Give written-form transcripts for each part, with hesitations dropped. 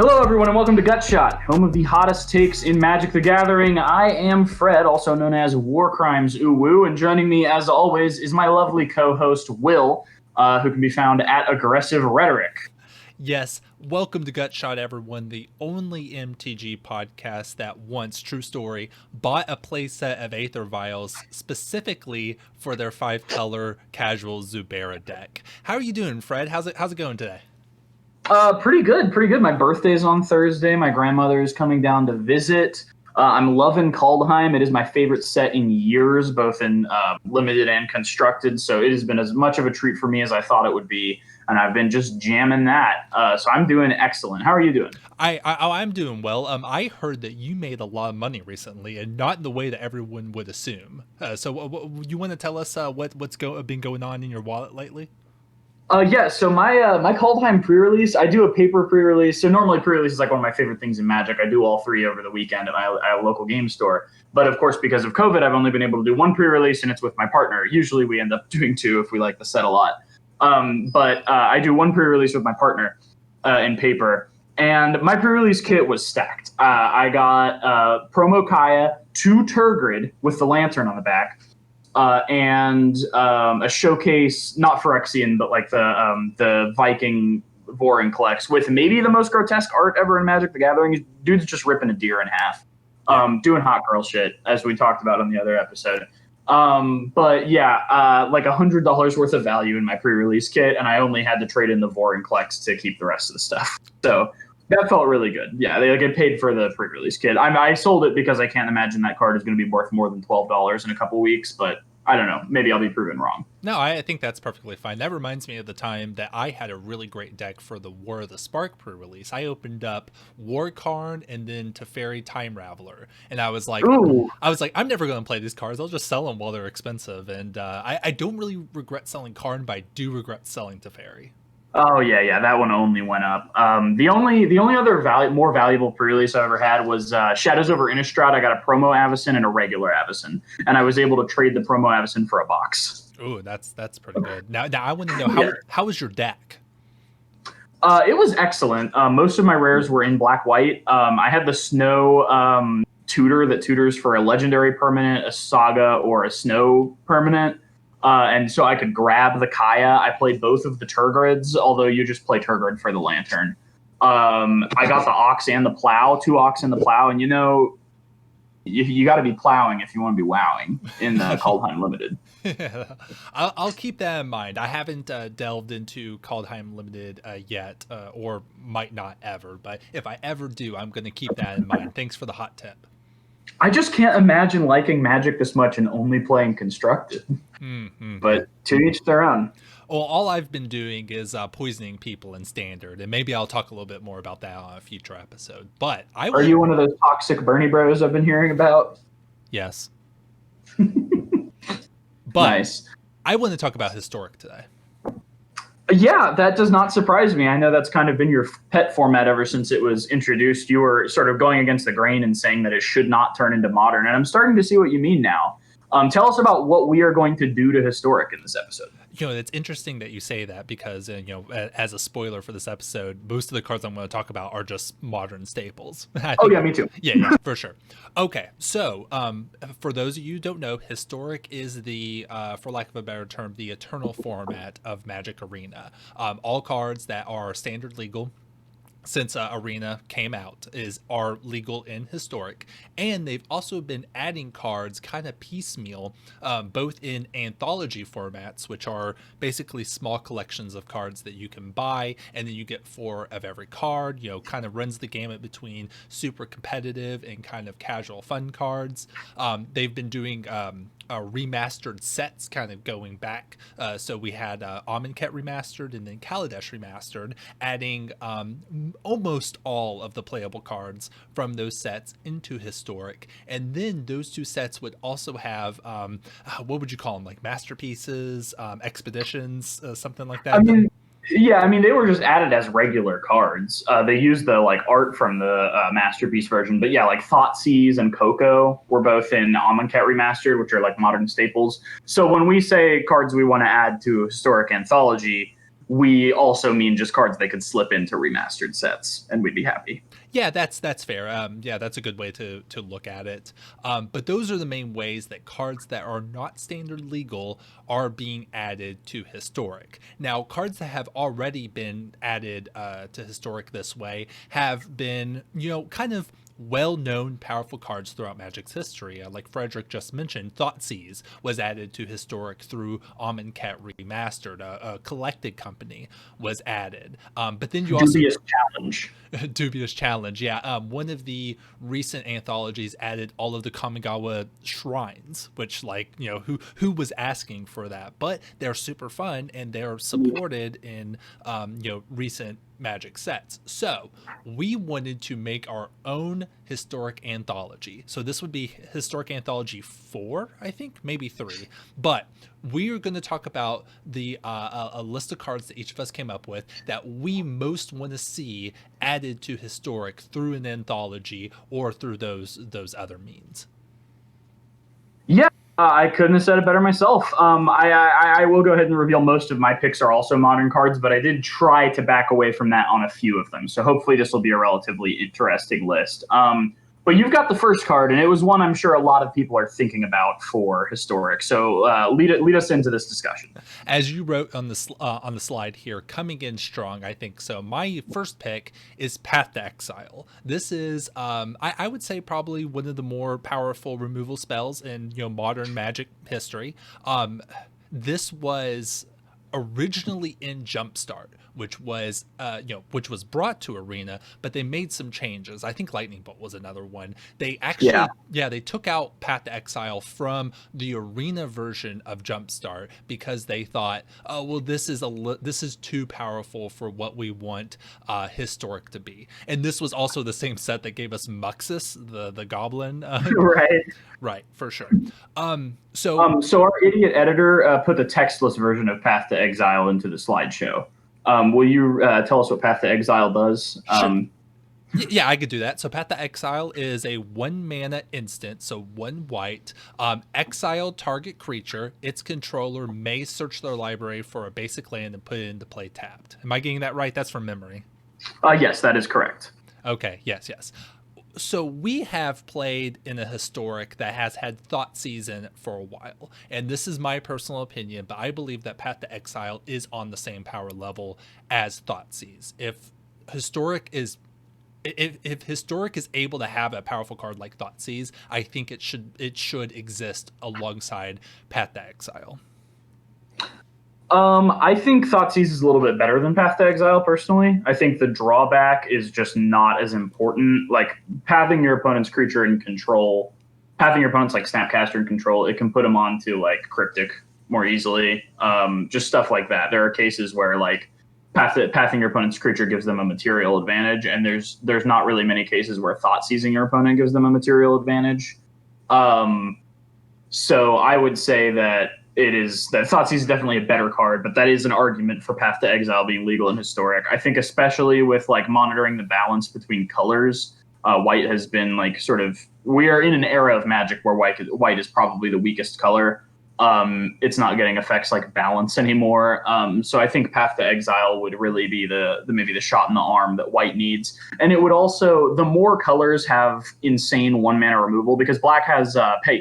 Hello, everyone, and welcome to Gutshot, home of the hottest takes in Magic the Gathering. I am Fred, also known as War Crimes Uwu, and joining me, as always, is my lovely co-host, Will, who can be found at Aggressive Rhetoric. Yes, welcome to Gutshot, everyone, the only MTG podcast that once, true story, bought a playset of Aether Vials specifically for their 5-color casual Zubera deck. How are you doing, Fred? How's it going today? Pretty good, pretty good. My birthday's on Thursday. My grandmother is coming down to visit. I'm loving Kaldheim. It is my favorite set in years, both in limited and constructed. So it has been as much of a treat for me as I thought it would be, and I've been just jamming that. So I'm doing excellent. How are you doing? I'm doing well. I heard that you made a lot of money recently, and not in the way that everyone would assume. So you want to tell us what's been going on in your wallet lately? So my Kaldheim pre-release, I do a paper pre-release. So normally pre-release is like one of my favorite things in Magic. I do all three over the weekend at my local game store. But of course, because of COVID, I've only been able to do one pre-release, and it's with my partner. Usually we end up doing two if we like the set a lot. But I do one pre-release with my partner in paper. And my pre-release kit was stacked. I got Promo Kaya, 2 Turgid with the lantern on the back, and a showcase, not Phyrexian, but like the Viking Vorinclex with maybe the most grotesque art ever in Magic the Gathering. Dude's just ripping a deer in half, doing hot girl shit, as we talked about on the other episode. But yeah, like $100 worth of value in my pre-release kit, and I only had to trade in the Vorinclex to keep the rest of the stuff. So that felt really good. Yeah, they get paid for the pre-release kit. I sold it because I can't imagine that card is going to be worth more than $12 in a couple weeks, but I don't know. Maybe I'll be proven wrong. No, I think that's perfectly fine. That reminds me of the time that I had a really great deck for the War of the Spark pre-release. I opened up War Karn and then Teferi Time Raveler, and I was like, Ooh. I'm never going to play these cards. I'll just sell them while they're expensive. And I don't really regret selling Karn, but I do regret selling Teferi. Oh yeah, that one only went up. The only other more valuable pre-release I ever had was Shadows over Innistrad. I got a promo Avacyn and a regular Avacyn, and I was able to trade the promo Avacyn for a box. Ooh, that's pretty good. Now I want to know how was your deck? It was excellent. Most of my rares were in black-white. I had the Snow tutor that tutors for a legendary permanent, a Saga, or a Snow permanent. And so I could grab the Kaya. I played both of the Turgrids, although you just play Turgrid for the Lantern. I got the Ox and the Plow, 2 Ox and the Plow, and you got to be plowing if you want to be wowing in the Kaldheim Limited. Yeah, I'll keep that in mind. I haven't delved into Kaldheim Limited yet, or might not ever, but if I ever do, I'm going to keep that in mind. Thanks for the hot tip. I just can't imagine liking Magic this much and only playing Constructed. But to each their own. Well, all I've been doing is poisoning people in Standard, and maybe I'll talk a little bit more about that on a future episode. But Are you one of those toxic Bernie bros I've been hearing about? Yes. But nice. I want to talk about Historic today. Yeah, that does not surprise me. I know that's kind of been your pet format ever since it was introduced. You were sort of going against the grain and saying that it should not turn into Modern, and I'm starting to see what you mean now. Tell us about what we are going to do to Historic in this episode. It's interesting that you say that because, as a spoiler for this episode, most of the cards I'm going to talk about are just Modern staples. Yeah, me too. Yeah, for sure. Okay, so for those of you who don't know, Historic is the, for lack of a better term, the eternal format of Magic Arena. All cards that are standard legal since Arena came out are legal in Historic, and they've also been adding cards kind of piecemeal, both in anthology formats, which are basically small collections of cards that you can buy, and then you get 4 of every card. Kind of runs the gamut between super competitive and kind of casual fun cards. They've been doing remastered sets kind of going back. So we had Amonkhet remastered and then Kaladesh remastered, adding almost all of the playable cards from those sets into Historic. And then those 2 sets would also have, what would you call them? Like masterpieces, expeditions, something like that. They were just added as regular cards. They used the art from the Masterpiece version, but yeah, like Thoughtseize and Coco were both in Amonkhet Remastered, which are like modern staples. So when we say cards we want to add to Historic Anthology, we also mean just cards they could slip into remastered sets, and we'd be happy. Yeah, that's fair. Yeah, that's a good way to look at it. But those are the main ways that cards that are not standard legal are being added to historic. Now, cards that have already been added to historic this way have been, kind of well-known powerful cards throughout Magic's history. Like Frederick just mentioned, Thoughtseize was added to historic through Amonkhet Remastered. A collected company was added. But then you also Dubious challenge. Dubious challenge, yeah. One of the recent anthologies added all of the Kamigawa shrines, which, like, who was asking for that? But they're super fun and they're supported in recent Magic sets. So we wanted to make our own historic anthology. So this would be historic anthology 4, I think, maybe 3. But we are going to talk about the a list of cards that each of us came up with that we most want to see added to historic through an anthology or through those other means. Yeah, I couldn't have said it better myself. I will go ahead and reveal most of my picks are also modern cards, but I did try to back away from that on a few of them. So hopefully this will be a relatively interesting list. But you've got the first card, and it was one I'm sure a lot of people are thinking about for historic. So lead us into this discussion. As you wrote on the slide here, coming in strong, I think so. My first pick is Path to Exile. This is, I would say, probably one of the more powerful removal spells in modern Magic history. This was originally in Jumpstart, which was brought to Arena, but they made some changes. I think Lightning Bolt was another one. They actually they took out Path to Exile from the Arena version of Jumpstart because they thought, oh well, this is too powerful for what we want historic to be. And this was also the same set that gave us Muxus, the goblin. Right. Right, for sure. So our idiot editor put the textless version of Path to Exile into the slideshow. Will you tell us what Path to Exile does? Sure. Yeah, I could do that. So Path to Exile is a 1 mana instant, so 1 white. Exile target creature. Its controller may search their library for a basic land and put it into play tapped. Am I getting that right? That's from memory. Yes, that is correct. Okay, yes. So we have played in a historic that has had Thoughtseize for a while, and this is my personal opinion, but I believe that Path to Exile is on the same power level as Thoughtseize. If historic is able to have a powerful card like Thoughtseize, I think it should exist alongside Path to Exile. I think Thoughtseize is a little bit better than Path to Exile, personally. I think the drawback is just not as important. Like, pathing your opponent's creature in control, pathing your opponent's, like, Snapcaster in control, it can put them onto, like, Cryptic more easily. Just stuff like that. There are cases where, like, pathing your opponent's creature gives them a material advantage, and there's not really many cases where Thoughtseizing your opponent gives them a material advantage. So I would say that Thoughtseize is definitely a better card, but that is an argument for Path to Exile being legal and historic. I think especially with like monitoring the balance between colors, white has been like we are in an era of Magic where white is probably the weakest color. It's not getting effects like balance anymore. So I think Path to Exile would really be maybe the shot in the arm that white needs. And it would also, the more colors have insane 1 mana removal, because black has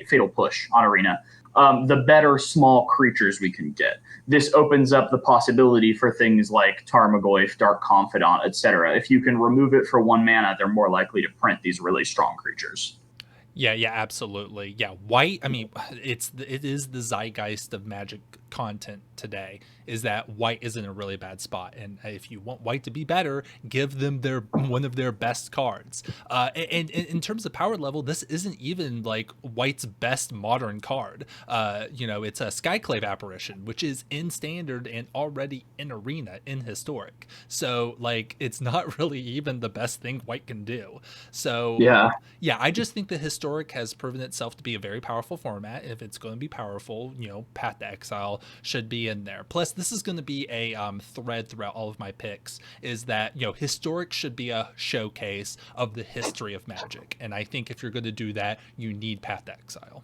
Fatal Push on Arena, the better small creatures we can get. This opens up the possibility for things like Tarmogoyf, Dark Confidant, etc. If you can remove it for 1 mana, they're more likely to print these really strong creatures. Yeah, absolutely. Yeah, white, I mean, it is the zeitgeist of Magic content today, is that white is in a really bad spot, and if you want white to be better, give them one of their best cards. And in terms of power level, this isn't even like white's best modern card. It's a Skyclave Apparition, which is in standard and already in Arena in historic. So like, it's not really even the best thing white can do. So yeah, I just think the historic has proven itself to be a very powerful format. If it's going to be powerful, Path to Exile should be in there. Plus, this is going to be a thread throughout all of my picks, is that historic should be a showcase of the history of Magic, and I think if you're going to do that, you need Path to Exile.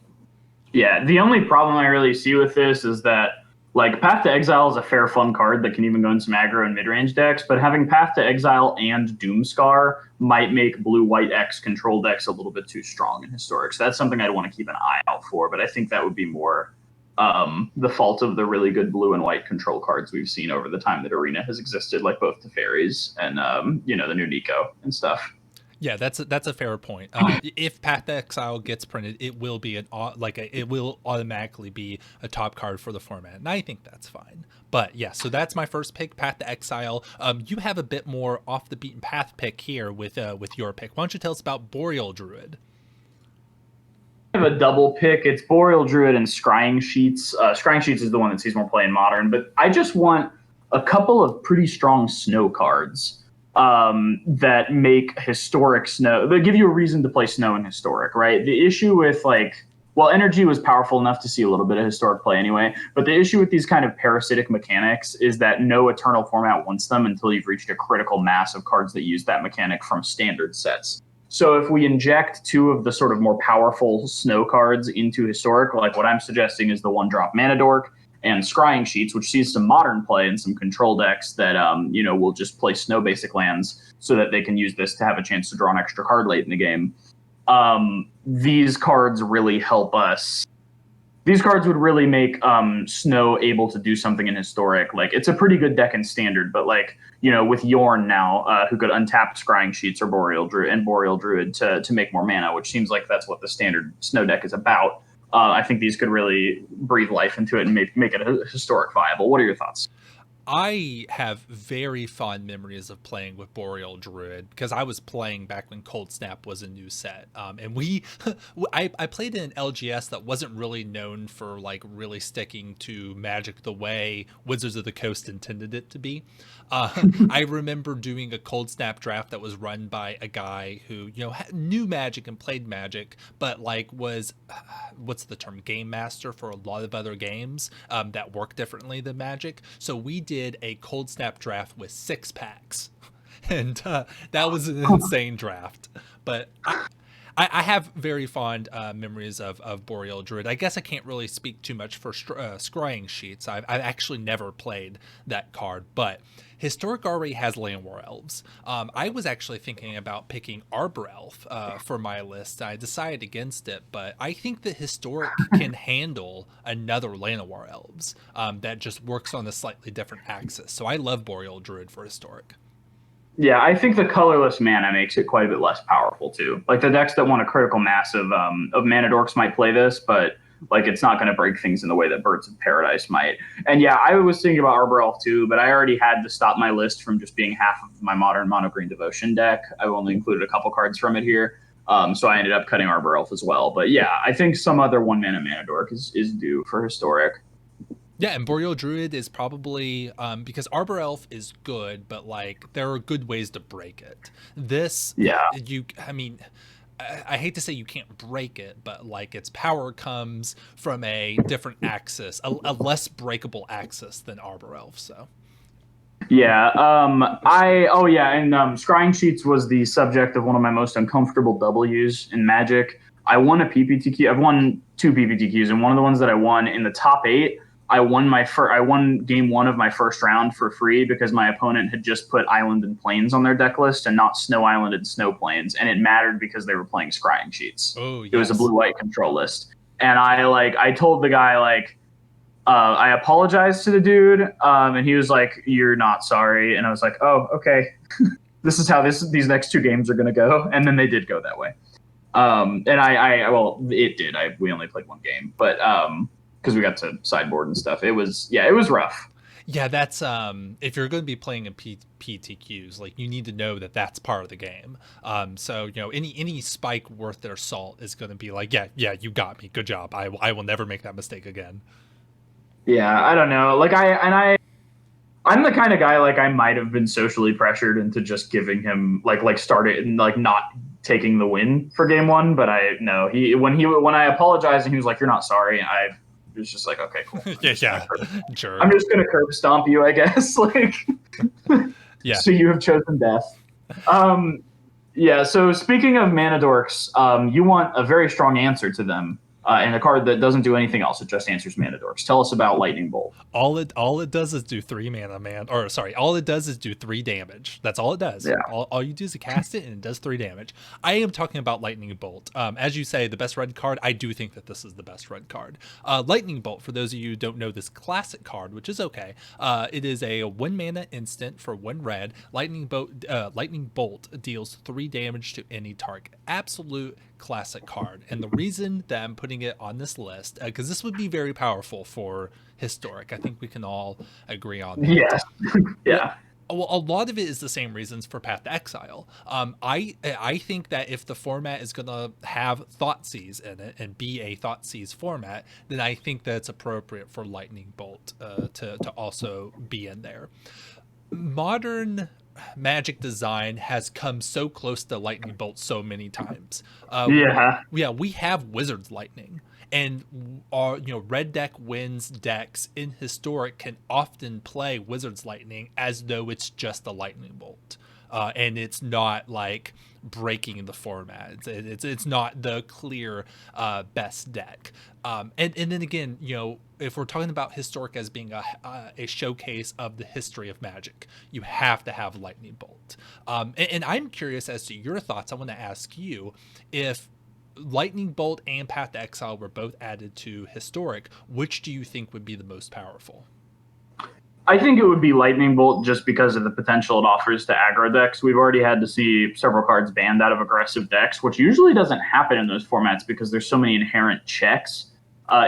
Yeah, the only problem I really see with this is that Like Path to Exile is a fair, fun card that can even go in some aggro and mid-range decks, but having Path to Exile and Doomscar might make blue-white X control decks a little bit too strong in Historic. So that's something I'd want to keep an eye out for, but I think that would be more the fault of the really good blue and white control cards we've seen over the time that Arena has existed, like both the Fairies and, the new Nico and stuff. Yeah, that's a fair point. If Path to Exile gets printed, it will be it will automatically be a top card for the format, and I think that's fine. But yeah, so that's my first pick, Path to Exile. You have a bit more off the beaten path pick here with your pick. Why don't you tell us about Boreal Druid? I have a double pick. It's Boreal Druid and Scrying Sheets. Scrying Sheets is the one that sees more play in Modern, but I just want a couple of pretty strong snow cards that make Historic snow. They give you a reason to play snow in Historic, right? The issue with Energy was powerful enough to see a little bit of Historic play anyway, but the issue with these kind of parasitic mechanics is that no Eternal format wants them until you've reached a critical mass of cards that use that mechanic from standard sets. So if we inject two of the sort of more powerful snow cards into Historic, like what I'm suggesting is the 1-drop Mana Dork and Scrying Sheets, which sees some modern play and some control decks that will just play snow basic lands so that they can use this to have a chance to draw an extra card late in the game. These cards really help us. These cards would really make Snow able to do something in Historic. Like, it's a pretty good deck in Standard, but with Yorn now, who could untap Scrying Sheets or Boreal Druid to make more mana, which seems like that's what the Standard Snow deck is about. I think these could really breathe life into it and make it a Historic viable. What are your thoughts? I have very fond memories of playing with Boreal Druid because I was playing back when Cold Snap was a new set. And I played in an LGS that wasn't really known for really sticking to Magic the way Wizards of the Coast intended it to be. I remember doing a Cold Snap draft that was run by a guy who, knew Magic and played Magic, but was, what's the term, game master for a lot of other games that work differently than Magic. So we did a Cold Snap draft with 6 packs, and that was an insane draft. But I have very fond memories of Boreal Druid. I guess I can't really speak too much for Scrying Sheets. I've actually never played that card, but Historic already has Land War Elves. I was actually thinking about picking Arbor Elf for my list. I decided against it, but I think that Historic can handle another Land War Elves that just works on a slightly different axis. So I love Boreal Druid for Historic. Yeah, I think the colorless mana makes it quite a bit less powerful too. Like the decks that want a critical mass of mana dorks might play this, but it's not going to break things in the way that Birds of Paradise might. And yeah, I was thinking about Arbor Elf too, but I already had to stop my list from just being half of my modern mono green devotion deck. I've only included a couple cards from it here. So I ended up cutting Arbor Elf as well. But yeah, I think some other mana dork is due for Historic. Yeah, and Boreal Druid is probably because Arbor Elf is good, but there are good ways to break it. I hate to say you can't break it, but its power comes from a different axis, a less breakable axis than Arbor Elf. So. Yeah. And Scrying Sheets was the subject of one of my most uncomfortable W's in Magic. I won a PPTQ. I've won 2 PPTQs, and one of the ones that I won in the top 8. I won game 1 of my first round for free because my opponent had just put Island and Plains on their deck list and not Snow Island and Snow Plains, and it mattered because they were playing Scrying Sheets. Oh, yes. It was a blue-white control list, and I told the guy I apologized to the dude, and he was like, "You're not sorry," and I was like, "Oh, okay." This is how these next 2 games are going to go, and then they did go that way. It did. We only played 1 game, but because we got to sideboard and stuff. It was rough. Yeah, that's if you're going to be playing in PTQs, you need to know that that's part of the game. So any spike worth their salt is going to be yeah, you got me, good job. I will never make that mistake again. Yeah, I don't know. I'm the kind of guy I might have been socially pressured into just giving him started and not taking the win for game 1, but when I apologized and he was like, "You're not sorry," it was just okay, cool. Yeah, sure. I'm just gonna curb stomp you, I guess. Yeah. So you have chosen death. Yeah. So speaking of mana dorks, you want a very strong answer to them. and a card that doesn't do anything else. It just answers mana dorks. Tell us about Lightning Bolt. All it does is do 3 mana, man. Or sorry, all it does is do 3 damage. That's all it does. Yeah. All you do is cast it and it does 3 damage. I am talking about Lightning Bolt. As you say, the best red card. I do think that this is the best red card. Lightning Bolt, for those of you who don't know this classic card, which is okay, it is a 1 mana instant for 1 red. Lightning Bolt deals 3 damage to any target. Absolute classic card. And the reason that I'm putting it on this list, because this would be very powerful for Historic. I think we can all agree on that. Yes. Yeah. Well, a lot of it is the same reasons for Path to Exile. I think that if the format is going to have Thoughtseize in it and be a Thoughtseize format, then I think that it's appropriate for Lightning Bolt to also be in there. Modern Magic design has come so close to Lightning Bolt so many times. Yeah. We have Wizard's Lightning, and our red deck wins decks in Historic can often play Wizard's Lightning as though it's just a Lightning Bolt, and it's not like breaking the format. It's not the clear best deck. And then again, if we're talking about Historic as being a showcase of the history of Magic, you have to have Lightning Bolt. And I'm curious as to your thoughts. I want to ask you, if Lightning Bolt and Path to Exile were both added to Historic, which do you think would be the most powerful? I think it would be Lightning Bolt just because of the potential it offers to aggro decks. We've already had to see several cards banned out of aggressive decks, which usually doesn't happen in those formats because there's so many inherent checks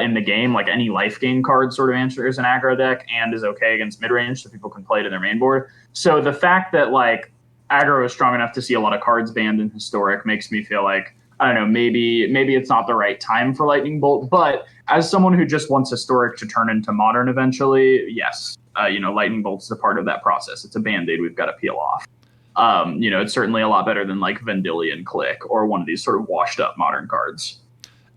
in the game. Like any life gain card sort of answers an aggro deck and is okay against mid-range, so people can play to their main board. So the fact that like aggro is strong enough to see a lot of cards banned in Historic makes me feel like, I don't know, maybe it's not the right time for Lightning Bolt. But as someone who just wants Historic to turn into Modern eventually, yes, Lightning Bolt's a part of that process. It's a Band-Aid we've got to peel off. It's certainly a lot better than like Vendilion Click or one of these sort of washed up Modern cards.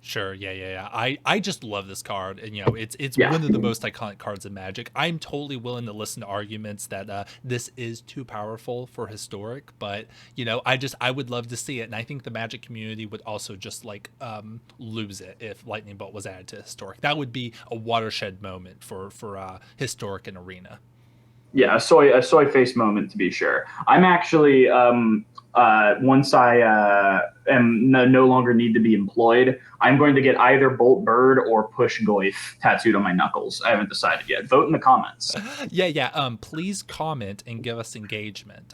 Sure, yeah. I just love this card, and it's Yeah. one of the most iconic cards in Magic. I'm totally willing to listen to arguments that this is too powerful for Historic, but I would love to see it, and I think the Magic community would also just like lose it if Lightning Bolt was added to Historic. That would be a watershed moment for Historic and Arena. Yeah, a soy face moment to be sure. I'm actually once I am no longer need to be employed, I'm going to get either Bolt Bird or Push Goyf tattooed on my knuckles. I haven't decided yet. Vote in the comments. Yeah. Please comment and give us engagement.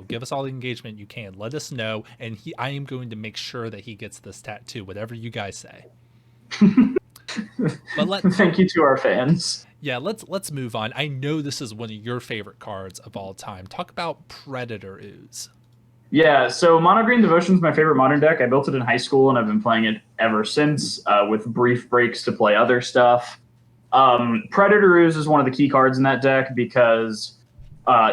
Give us all the engagement you can. Let us know, and I am going to make sure that he gets this tattoo, whatever you guys say. But thank you to our fans. Yeah, let's move on. I know this is one of your favorite cards of all time. Talk about Predator Ooze. Yeah, so Mono Green Devotion is my favorite Modern deck. I built it in high school, and I've been playing it ever since, with brief breaks to play other stuff. Predator Ooze is one of the key cards in that deck because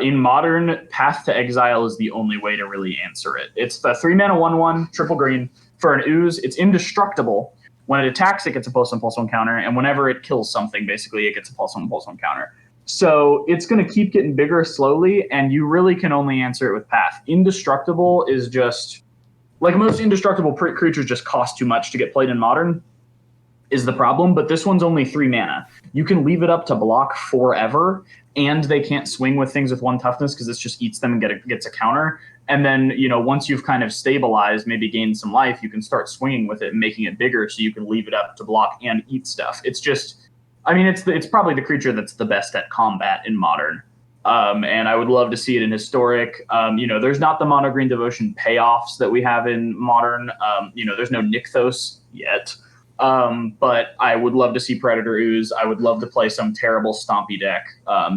in Modern, Path to Exile is the only way to really answer it. It's the 3-mana 1/1, triple green. For an Ooze, it's indestructible. When it attacks, it gets a +1/+1 counter, and whenever it kills something, basically, it gets a +1/+1 counter. So it's going to keep getting bigger slowly, and you really can only answer it with Path. Indestructible is just, like most indestructible creatures just cost too much to get played in Modern, is the problem, but this one's only 3 mana. You can leave it up to block forever, and they can't swing with things with 1 toughness because this just eats them and gets a counter. And then, once you've kind of stabilized, maybe gained some life, you can start swinging with it and making it bigger so you can leave it up to block and eat stuff. It's just, it's probably the creature that's the best at combat in Modern. And I would love to see it in Historic. There's not the Mono Green Devotion payoffs that we have in Modern. There's no Nykthos yet. But I would love to see Predator Ooze. I would love to play some terrible stompy deck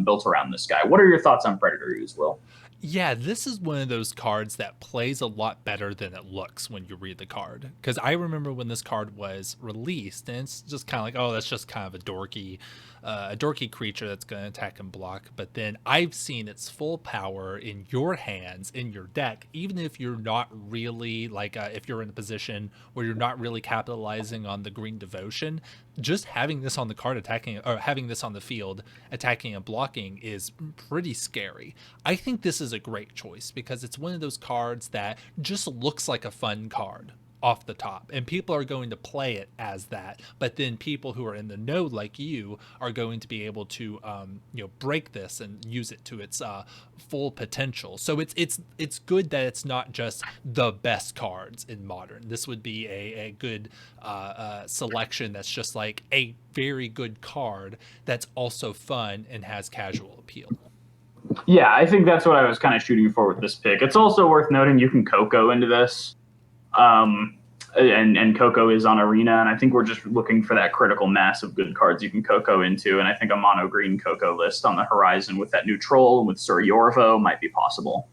built around this guy. What are your thoughts on Predator Ooze, Will? Yeah, this is one of those cards that plays a lot better than it looks when you read the card. Because I remember when this card was released, and it's just kind of like, oh, that's just kind of a dorky creature that's going to attack and block. But then I've seen its full power in your hands, in your deck, even if you're not really, if you're in a position where you're not really capitalizing on the green devotion. Just having this on the card attacking, or having this on the field attacking and blocking, is pretty scary. I think this is a great choice because it's one of those cards that just looks like a fun card off the top, and people are going to play it as that. But then people who are in the know, like you, are going to be able to break this and use it to its full potential. So it's good that it's not just the best cards in Modern. This would be a good selection that's just like a very good card that's also fun and has casual appeal. Yeah, I think that's what I was kind of shooting for with this pick. It's also worth noting you can Coco into this. And Coco is on Arena, and I think we're just looking for that critical mass of good cards you can Coco into, and I think a mono green Coco list on the horizon with that new troll and with Sir Yorvo might be possible.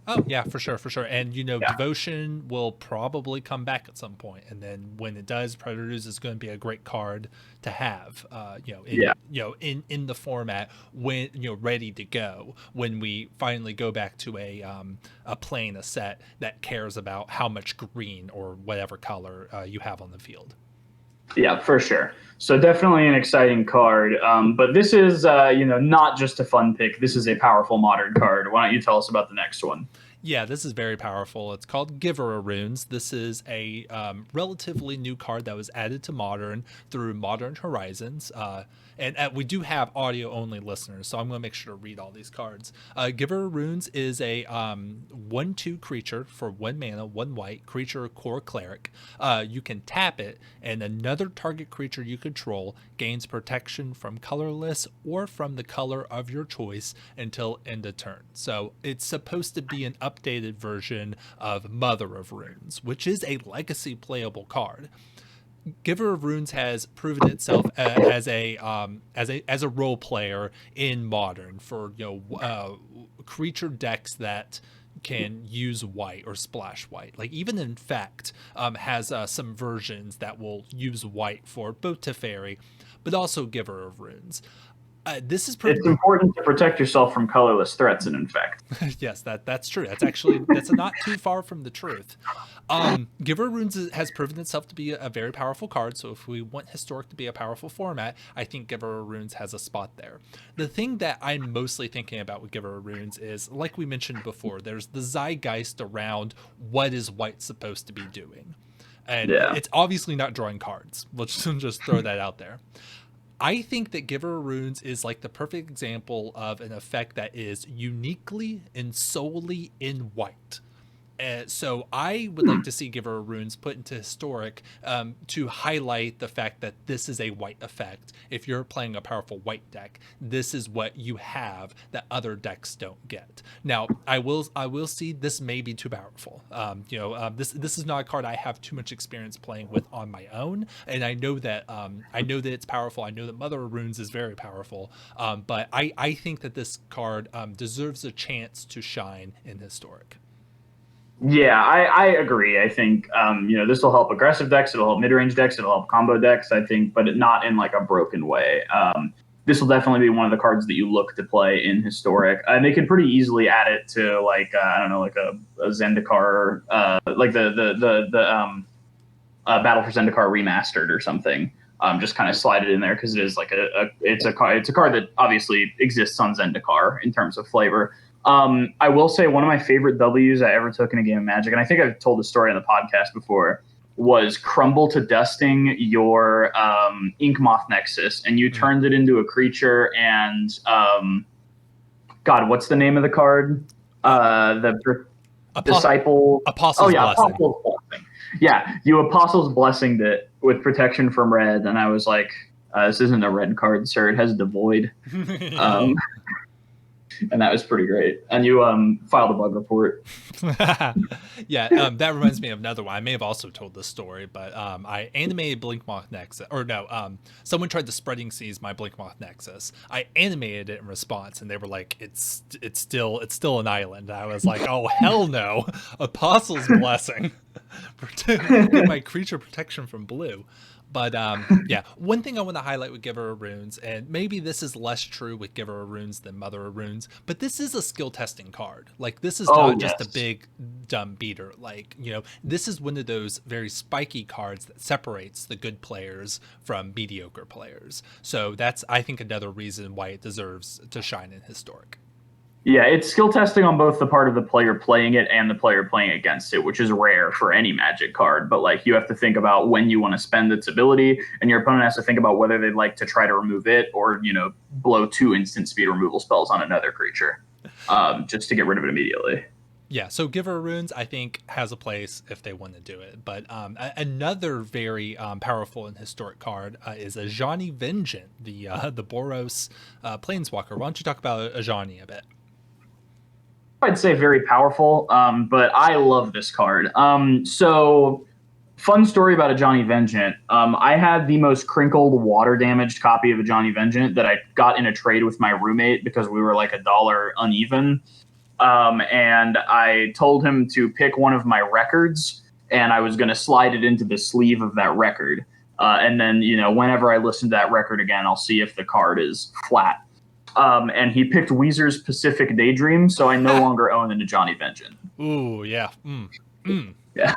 Oh yeah, for sure, for sure. And Yeah. Devotion will probably come back at some point, and then when it does, Predators is going to be a great card to have. Yeah. In the format when ready to go when we finally go back to playing a set that cares about how much green or whatever color you have on the field. Yeah, for sure. So definitely an exciting card. But this is, not just a fun pick. This is a powerful modern card. Why don't you tell us about the next one? Yeah, this is very powerful. It's called Giver of Runes. This is a relatively new card that was added to Modern through Modern Horizons. And we do have audio only listeners, so I'm going to make sure to read all these cards. Giver of Runes is a 1/2 creature for 1 mana, 1 white, creature core cleric. You can tap it, and another target creature you control gains protection from colorless or from the color of your choice until end of turn. So it's supposed to be an updated version of Mother of Runes, which is a legacy playable card. Giver of Runes has proven itself as a role player in Modern for creature decks that can use white or splash white. Like even Infect has some versions that will use white for both Teferi, but also Giver of Runes. This is It's important to protect yourself from colorless threats and Infect. Yes, that's true. That's not too far from the truth. Giver of Runes has proven itself to be a very powerful card. So if we want Historic to be a powerful format, I think Giver of Runes has a spot there. The thing that I'm mostly thinking about with Giver of Runes is, like we mentioned before, there's the zeitgeist around what is white supposed to be doing, and Yeah. it's obviously not drawing cards. Let's just throw that out there. I think that Giver of Runes is like the perfect example of an effect that is uniquely and solely in white. So I would like to see Giver of Runes put into Historic to highlight the fact that this is a white effect. If you're playing a powerful white deck, this is what you have that other decks don't get. Now, I will see this may be too powerful. This is not a card I have too much experience playing with on my own, and I know that it's powerful. I know that Mother of Runes is very powerful, but I think that this card deserves a chance to shine in Historic. Yeah, I agree. I think this will help aggressive decks, it'll help mid-range decks, it'll help combo decks, I think, but not in like a broken way. This will definitely be one of the cards that you look to play in Historic. And they could pretty easily add it to like I don't know, like a Zendikar, like the Battle for Zendikar remastered or something. Just kind of slide it in there because it is like it's a card that obviously exists on Zendikar in terms of flavor. I will say one of my favorite W's I ever took in a game of Magic, and I think I've told the story on the podcast before, was crumble to dusting your Inkmoth Nexus, and you turned it into a creature. And God, what's the name of the card? Disciple. Apostle's Blessing. Apostle's Blessing. Yeah, you Apostle's Blessinged it with protection from red, and I was like, this isn't a red card, sir. It has Devoid. And that was pretty great. And you filed a bug report. Yeah, that reminds me of another one. I may have also told this story, but I animated Blinkmoth Nexus. Or no, someone tried to spreading seize my Blinkmoth Nexus. I animated it in response, and they were like, it's still an island. I was like, oh, hell no. Apostle's Blessing. Get my creature protection from blue. But yeah, one thing I want to highlight with Giver of Runes, and maybe this is less true with Giver of Runes than Mother of Runes, but this is a skill testing card. Like, this is not just a big dumb beater. Like, this is one of those very spiky cards that separates the good players from mediocre players. So that's, I think, another reason why it deserves to shine in Historic. Yeah, it's skill testing on both the part of the player playing it and the player playing against it, which is rare for any Magic card. But like you have to think about when you want to spend its ability, and your opponent has to think about whether they'd like to try to remove it or blow 2 instant speed removal spells on another creature, just to get rid of it immediately. Yeah, so Giver of Runes, I think, has a place if they want to do it. But another very powerful and historic card is Ajani Vengeant, the Boros Planeswalker. Why don't you talk about Ajani a bit? I'd say very powerful, but I love this card. So fun story about a Johnny Vengeant. I had the most crinkled, water damaged copy of a Johnny Vengeant that I got in a trade with my roommate because we were like a dollar uneven. And I told him to pick one of my records, and I was going to slide it into the sleeve of that record. And then, whenever I listen to that record again, I'll see if the card is flat. And he picked Weezer's Pacific Daydream, so I no longer own a Johnny Vengeance. Ooh, yeah. Yeah.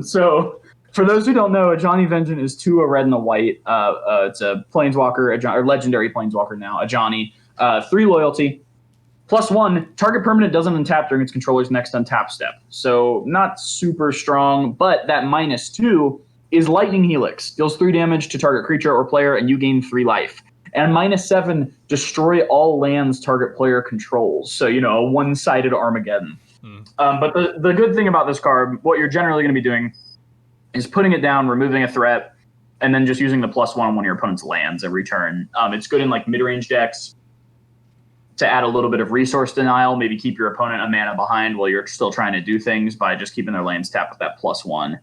So for those who don't know, a Johnny Vengeance is two, a red and a white. It's a planeswalker, or legendary planeswalker now, a Johnny. 3 loyalty. +1, target permanent doesn't untap during its controller's next untap step. So not super strong, but that -2 is Lightning Helix. Deals 3 damage to target creature or player, and you gain 3 life. And -7, destroy all lands target player controls. So, a one-sided Armageddon. But the good thing about this card, what you're generally going to be doing is putting it down, removing a threat, and then just using the +1 on one of your opponent's lands every turn. It's good in like mid-range decks to add a little bit of resource denial, maybe keep your opponent a mana behind while you're still trying to do things by just keeping their lands tapped with that +1.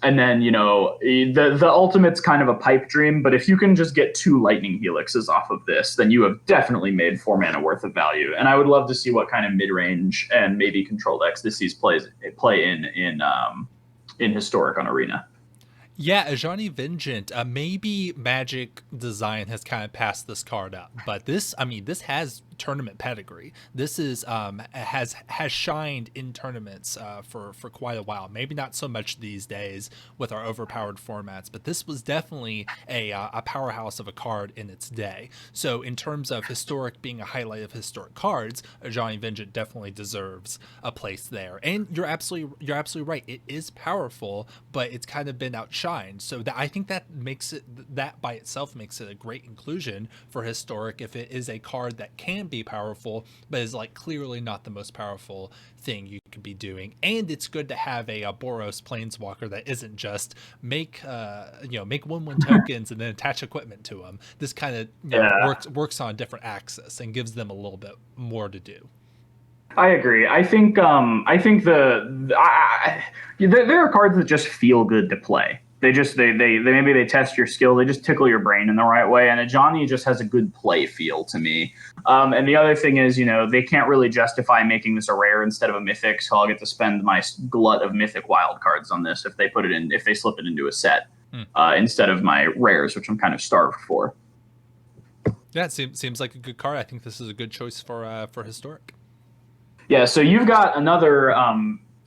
And then, the ultimate's kind of a pipe dream, but if you can just get 2 Lightning Helixes off of this, then you have definitely made 4 mana worth of value. And I would love to see what kind of mid-range and maybe control decks this sees play in Historic on Arena. Yeah, Ajani Vengeant. Maybe Magic Design has kind of passed this card up, but this has tournament pedigree. This is has shined in tournaments for quite a while. Maybe not so much these days with our overpowered formats, but this was definitely a powerhouse of a card in its day. So in terms of historic being a highlight of historic cards, Ajani Vengeant definitely deserves a place there. And you're absolutely right. It is powerful, but it's kind of been outshined. So I think that by itself makes it a great inclusion for historic if it is a card that can be powerful, but is like clearly not the most powerful thing you could be doing. And it's good to have a Boros Planeswalker that isn't just make 1/1 tokens and then attach equipment to them. This kind of works on a different axis and gives them a little bit more to do. I agree. I think there are cards that just feel good to play. They maybe they test your skill. They just tickle your brain in the right way. And a Johnny just has a good play feel to me. And the other thing is, they can't really justify making this a rare instead of a mythic. So I'll get to spend my glut of mythic wild cards on this if they slip it into a set instead of my rares, which I'm kind of starved for. Yeah, it seems like a good card. I think this is a good choice for historic. Yeah, so you've got another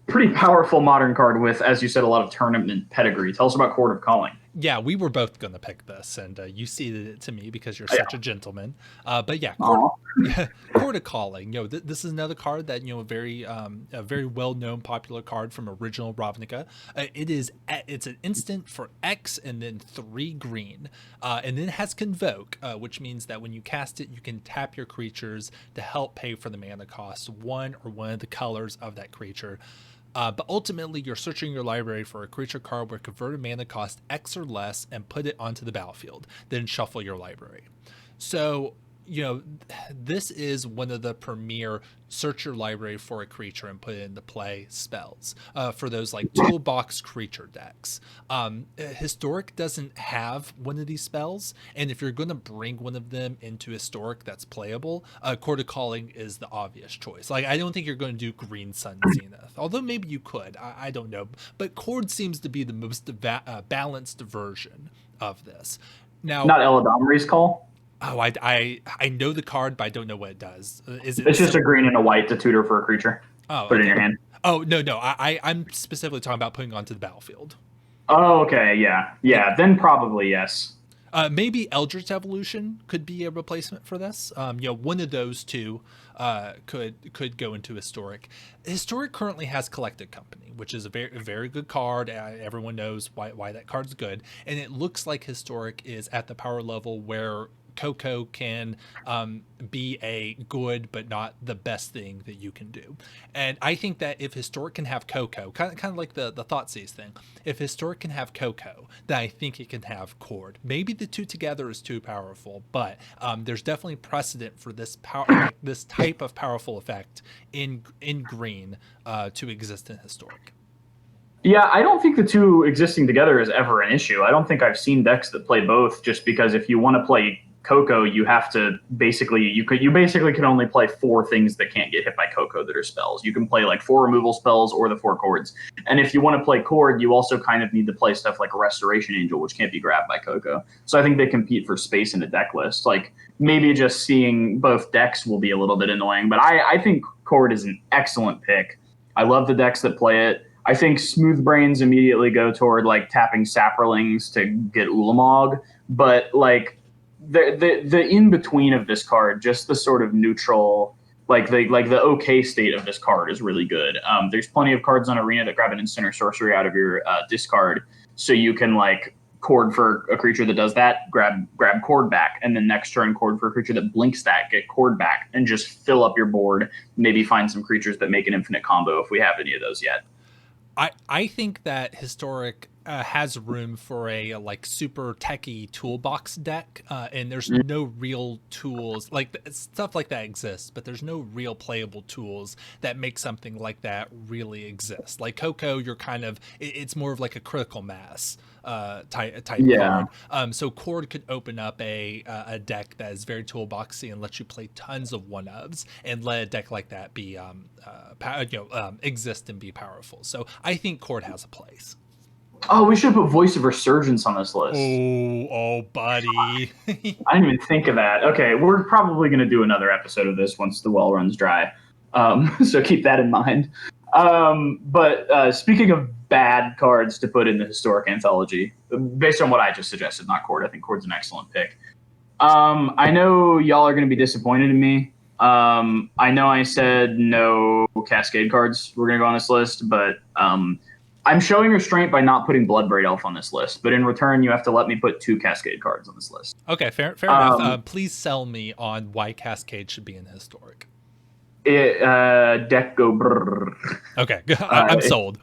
pretty powerful modern card with, as you said, a lot of tournament pedigree. Tell us about Court of Calling. Yeah, we were both going to pick this, and you ceded it to me because you're such a gentleman. But yeah, Court of Calling. This is another card that a very well-known popular card from original Ravnica. It's an instant for X and then 3 green, and then it has Convoke, which means that when you cast it, you can tap your creatures to help pay for the mana cost, one or one of the colors of that creature. But ultimately, you're searching your library for a creature card where converted mana cost X or less and put it onto the battlefield. Then shuffle your library. So, this is one of the premier search your library for a creature and put it into play spells for those like toolbox creature decks. Historic doesn't have one of these spells, and if you're going to bring one of them into Historic that's playable, Court of Calling is the obvious choice. Like, I don't think you're going to do Green Sun Zenith, although maybe you could. I don't know, but Cord seems to be the most balanced version of this. Now, not Eladamri's Call. Oh, I know the card, but I don't know what it does. It's just a green and a white to tutor for a creature. Oh, put it in your hand. Oh no, I'm specifically talking about putting it onto the battlefield. Oh, okay, yeah. Then probably yes. Maybe Eldritch Evolution could be a replacement for this. One of those two could go into Historic. Historic currently has Collected Company, which is a very good card. Everyone knows why that card's good, and it looks like Historic is at the power level where Coco can be a good but not the best thing that you can do. And I think that if Historic can have Coco, kind of like the Thoughtseize thing, if Historic can have Coco, then I think it can have Cord. Maybe the two together is too powerful, but there's definitely precedent for this this type of powerful effect in green to exist in Historic. Yeah, I don't think the two existing together is ever an issue. I don't think I've seen decks that play both, just because if you want to play Coco, you have to you basically can only play 4 things that can't get hit by Coco that are spells. You can play like 4 removal spells or the 4 chords. And if you want to play Cord, you also kind of need to play stuff like a Restoration Angel, which can't be grabbed by Coco. So I think they compete for space in the deck list. Like maybe just seeing both decks will be a little bit annoying, but I think Cord is an excellent pick. I love the decks that play it. I think Smooth Brains immediately go toward like tapping Saprolings to get Ulamog, but like the in between of this card, just the sort of neutral, like the okay state of this card is really good. There's plenty of cards on Arena that grab an instant or sorcery out of your discard, so you can like Cord for a creature that does that, grab Cord back, and then next turn Cord for a creature that blinks that, get Cord back, and just fill up your board. Maybe find some creatures that make an infinite combo if we have any of those yet. I think that Historic has room for a like super techie toolbox deck, and there's no real tools like stuff like that exists, but there's no real playable tools that make something like that really exist. Like Coco, you're kind of it's more of like a critical mass type card. So Cord could open up a deck that is very toolboxy and lets you play tons of one-ofs and let a deck like that be exist and be powerful. So I think Cord has a place. Oh, we should put Voice of Resurgence on this list. Oh, buddy. I didn't even think of that. Okay, we're probably going to do another episode of this once the well runs dry. So keep that in mind. But speaking of bad cards to put in the Historic Anthology, based on what I just suggested, not Cord, I think Cord's an excellent pick. I know y'all are going to be disappointed in me. I know I said no Cascade cards were going to go on this list, but I'm showing restraint by not putting Bloodbraid Elf on this list, but in return, you have to let me put 2 Cascade cards on this list. Okay, fair enough. Please sell me on why Cascade should be in Historic. Deck go brrr. Okay, I'm sold.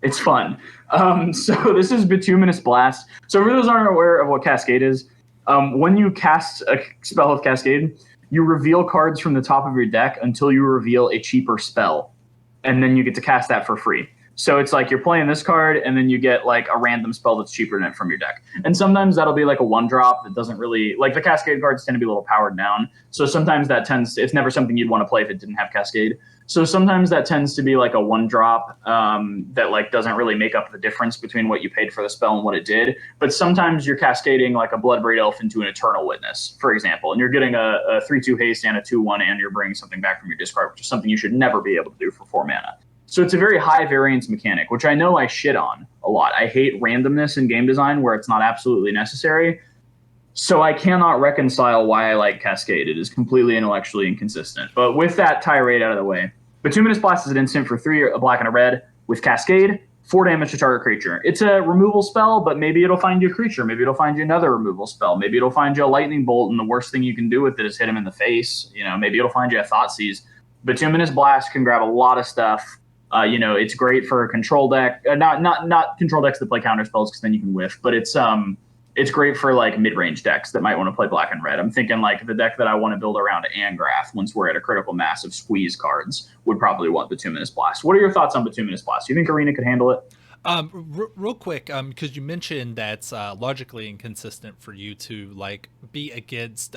It's fun. So this is Bituminous Blast. So for those who aren't aware of what Cascade is, when you cast a spell with Cascade, you reveal cards from the top of your deck until you reveal a cheaper spell, and then you get to cast that for free. So it's like you're playing this card, and then you get like a random spell that's cheaper than it from your deck. And sometimes that'll be like a 1-drop that doesn't really, like the Cascade cards tend to be a little powered down. So sometimes that it's never something you'd want to play if it didn't have Cascade. So sometimes that tends to be like a 1-drop that like doesn't really make up the difference between what you paid for the spell and what it did. But sometimes you're cascading like a Bloodbraid Elf into an Eternal Witness, for example, and you're getting a 3/2 haste and a 2/1, and you're bringing something back from your discard, which is something you should never be able to do for 4 mana. So it's a very high variance mechanic, which I know I shit on a lot. I hate randomness in game design where it's not absolutely necessary. So I cannot reconcile why I like Cascade. It is completely intellectually inconsistent. But with that tirade out of the way, Bituminous Blast is an instant for 3, a black and a red. With Cascade, 4 damage to target creature. It's a removal spell, but maybe it'll find you a creature. Maybe it'll find you another removal spell. Maybe it'll find you a Lightning Bolt, and the worst thing you can do with it is hit him in the face. Maybe it'll find you a Thoughtseize. Bituminous Blast can grab a lot of stuff. It's great for a control deck. Not control decks that play counter spells, because then you can whiff. But it's great for like mid-range decks that might want to play black and red. I'm thinking like the deck that I want to build around Angrath once we're at a critical mass of squeeze cards would probably want Bituminous Blast. What are your thoughts on Bituminous Blast? Do you think Arena could handle it? Real quick, because you mentioned that's logically inconsistent for you to like be against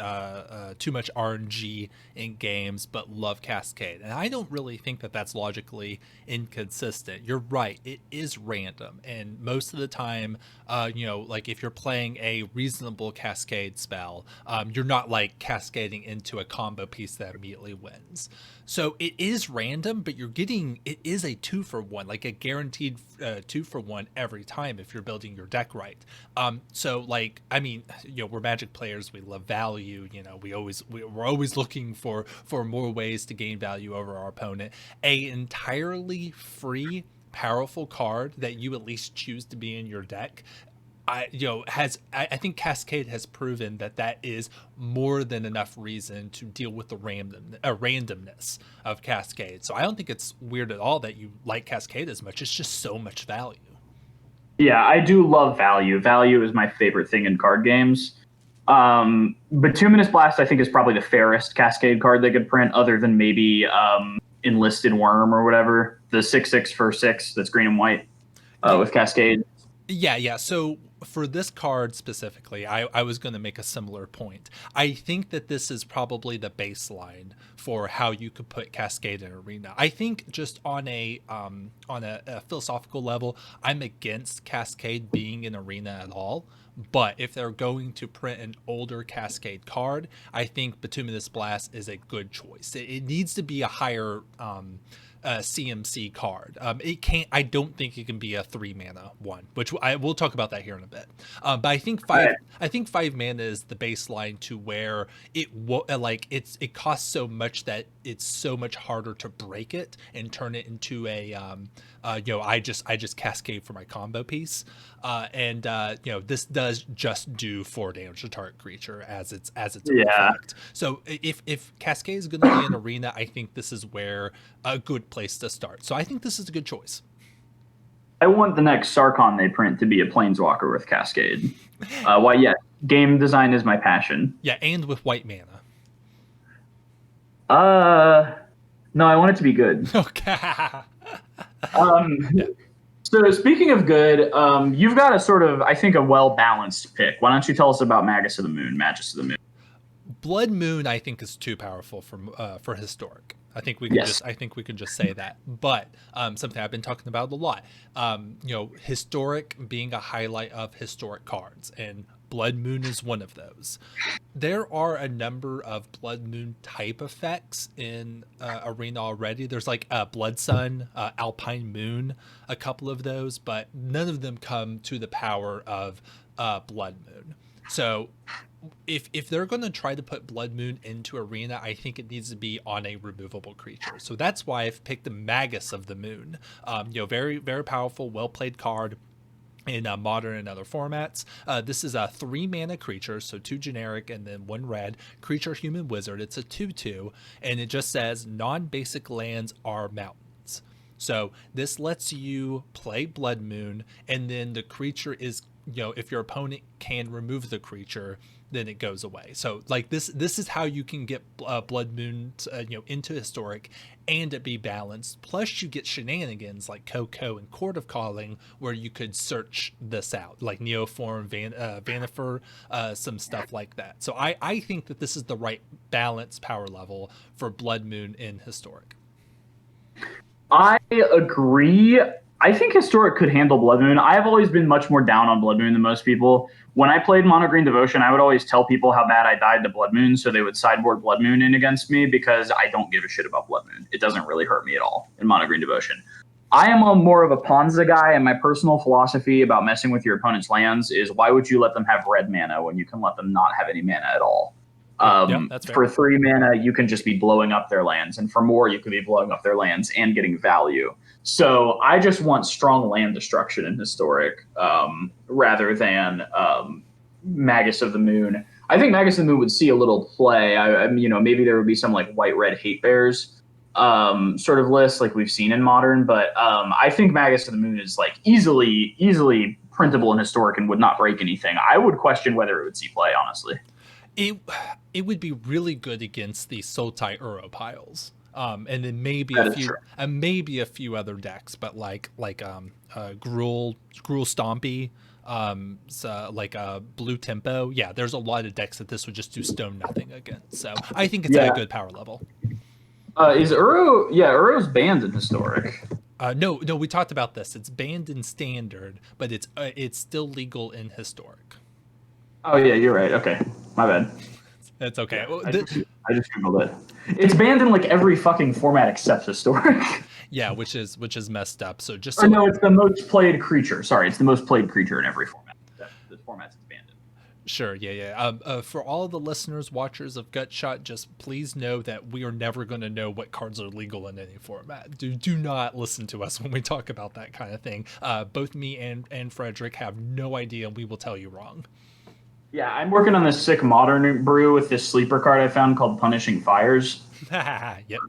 too much RNG in games, but love Cascade, and I don't really think that that's logically inconsistent. You're right; it is random, and most of the time, like if you're playing a reasonable Cascade spell, you're not like cascading into a combo piece that immediately wins. So it is random, but it is a 2-for-1, like a guaranteed 2 2-for-1 every time if you're building your deck right. So like, I mean, we're Magic players. We love value. We're always looking for more ways to gain value over our opponent. A entirely free, powerful card that you at least choose to be in your deck, I think Cascade has proven that is more than enough reason to deal with the randomness of Cascade. So I don't think it's weird at all that you like Cascade as much. It's just so much value. Yeah, I do love value. Value is my favorite thing in card games. Bituminous Blast, I think, is probably the fairest Cascade card they could print, other than maybe Enlisted Worm or whatever, the 6/6 for 6 that's green and white with Cascade. Yeah. So for this card specifically, I was going to make a similar point. I think that this is probably the baseline for how you could put Cascade in Arena. I think just on a philosophical level, I'm against Cascade being in Arena at all. But if they're going to print an older Cascade card, I think Bituminous Blast is a good choice. It needs to be a higher CMC card. It can't. I don't think it can be a 3-mana one, which we'll talk about that here in a bit. But I think five. Right. I think 5 mana is the baseline to where it costs so much that it's so much harder to break it and turn it into a I just Cascade for my combo piece. This does just do 4 damage to target creature as its effect. So if Cascade is going to be in Arena, I think this is where a good place to start. So I think this is a good choice. I want the next Sarkhan they print to be a Planeswalker with Cascade. Why? Yeah, game design is my passion. Yeah, and with white mana. No, I want it to be good. Okay. Yeah. So speaking of good, you've got a sort of, I think, a well-balanced pick. Why don't you tell us about Magus of the Moon? Blood Moon, I think, is too powerful for Historic. I think we can just say that. But something I've been talking about a lot. Historic being a highlight of Historic cards, and Blood Moon is one of those. There are a number of Blood Moon type effects in Arena already. There's like Blood Sun, Alpine Moon, a couple of those, but none of them come to the power of Blood Moon. So if they're going to try to put Blood Moon into Arena, I think it needs to be on a removable creature. So that's why I've picked the Magus of the Moon. Very, very powerful, well-played card in Modern and other formats. This is a 3-mana creature, so 2 generic and then 1 red. Creature, human, wizard. It's a 2/2, and it just says non-basic lands are mountains. So this lets you play Blood Moon, and then the creature is, if your opponent can remove the creature, then it goes away. So like this is how you can get Blood Moon into Historic and it be balanced. Plus you get shenanigans like Coco and Court of Calling, where you could search this out, like Neoform, Vanifer, some stuff like that. So I think that this is the right balance power level for Blood Moon in Historic. I agree. I think Historic could handle Blood Moon. I have always been much more down on Blood Moon than most people. When I played Mono Green Devotion, I would always tell people how bad I died to Blood Moon, so they would sideboard Blood Moon in against me because I don't give a shit about Blood Moon. It doesn't really hurt me at all in Mono Green Devotion. I am more of a Ponza guy, and my personal philosophy about messing with your opponent's lands is why would you let them have red mana when you can let them not have any mana at all? That's fair. For 3 mana, you can just be blowing up their lands, and for more, you could be blowing up their lands and getting value. So I just want strong land destruction in Historic rather than Magus of the Moon. I think Magus of the Moon would see a little play. Maybe there would be some like white-red hate bears sort of list like we've seen in Modern, but I think Magus of the Moon is like easily printable in Historic and would not break anything. I would question whether it would see play, honestly. It would be really good against the Sultai Uro piles. And then maybe a few other decks, but like Gruul Stompy, Blue Tempo. Yeah, there's a lot of decks that this would just do stone nothing against. So I think it's at a good power level. Is Uro? Yeah, Uro's banned in Historic. No, we talked about this. It's banned in Standard, but it's still legal in Historic. Oh yeah, you're right. Okay, my bad. It's okay. I just Googled it. It's banned in like every fucking format except Historic. Yeah, which is messed up. So just Or so no, it's the most played creature. Sorry, it's the most played creature in every format. This format's expanded. sure, yeah, yeah. For all the listeners, watchers of Gutshot, just please know that we are never going to know what cards are legal in any format. Do not listen to us when we talk about that kind of thing. Both me and Frederick have no idea, and we will tell you wrong. Yeah, I'm working on this sick modern brew with this sleeper card I found called Punishing Fires. Yep.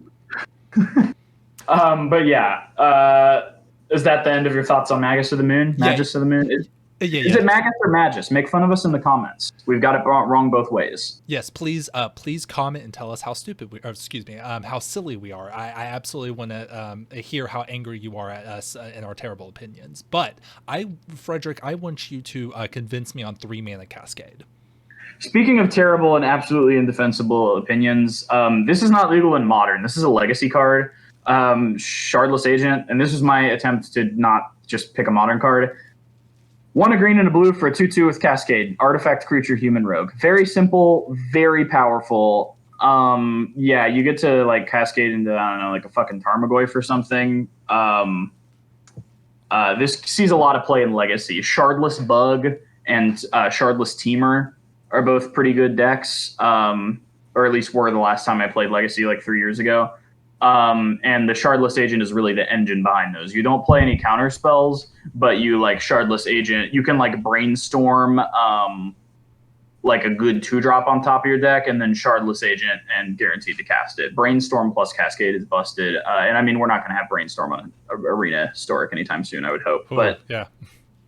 But yeah, is that the end of your thoughts on Magus of the Moon? Yeah. Magus of the Moon? Yeah. Is Yeah. it Magus or Magus? Make fun of us in the comments. We've got it wrong both ways. Yes, please, please comment and tell us how stupid we, or excuse me, how silly we are. I absolutely want to hear how angry you are at us and our terrible opinions. But Frederick, I want you to convince me on 3-mana Cascade. Speaking of terrible and absolutely indefensible opinions, this is not legal in Modern. This is a legacy card, Shardless Agent, and this is my attempt to not just pick a Modern card. 1 a green and a blue for a 2/2 with Cascade. Artifact creature human rogue. Very simple, very powerful. Yeah, you get to like cascade into, I don't know, like a fucking Tarmogoyf or something. This sees a lot of play in Legacy. Shardless Bug and Shardless Teamer are both pretty good decks, or at least were the last time I played Legacy like 3 years ago. And the Shardless Agent is really the engine behind those. You don't play any counter spells, but you like Shardless Agent. You can like brainstorm like a good 2-drop on top of your deck, and then Shardless Agent and guaranteed to cast it. Brainstorm plus Cascade is busted. And I mean, we're not going to have Brainstorm on Arena Historic anytime soon, I would hope. Ooh, but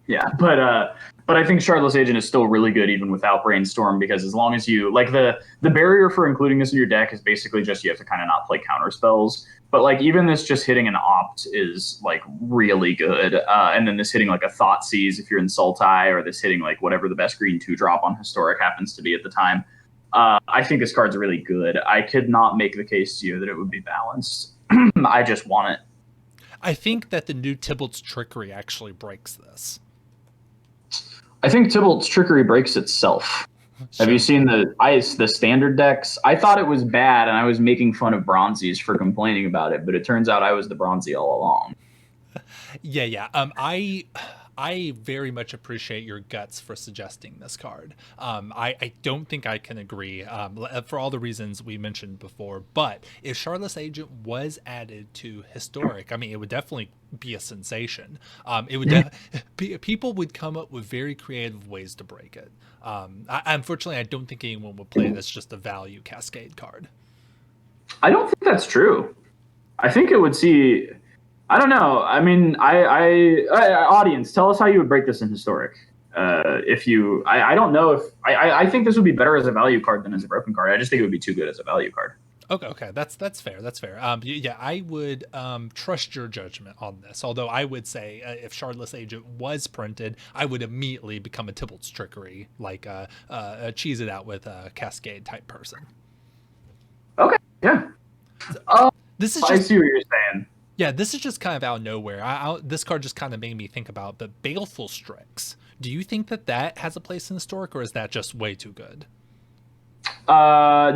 yeah, but I think Shardless Agent is still really good even without Brainstorm, because as long as you like the barrier for including this in your deck is basically just you have to kind of not play counter spells. But like even this just hitting an Opt is like really good, and then this hitting like a Thoughtseize if you're in Sultai, or this hitting like whatever the best green 2-drop on Historic happens to be at the time. I think this card's really good. I could not make the case to you that it would be balanced. I just want it. I think that the new Tybalt's Trickery actually breaks this. I think Tybalt's Trickery breaks itself. Sure. Have you seen the standard decks? I thought it was bad, and I was making fun of Bronzies for complaining about it, but it turns out I was the Bronzy all along. Yeah. I very much appreciate your guts for suggesting this card. I don't think I can agree for all the reasons we mentioned before. But if Shardless Agent was added to Historic, I mean, it would definitely be a sensation. It would people would come up with very creative ways to break it. Unfortunately, I don't think anyone would play it as just a value Cascade card. I don't think that's true. I think it would see. I don't know. I mean, audience, tell us how you would break this in Historic. If you, I don't know if I think this would be better as a value card than as a broken card. I just think it would be too good as a value card. Okay, that's fair. That's fair. Yeah, I would trust your judgment on this. Although I would say if Shardless Agent was printed, I would immediately become a Tybalt's Trickery, like cheese it out with a Cascade type person. Okay, yeah. This is just, I see what you're saying. Yeah, this is just kind of out of nowhere. This card just kind of made me think about the Baleful Strix. Do you think that has a place in Historic, or is that just way too good? No,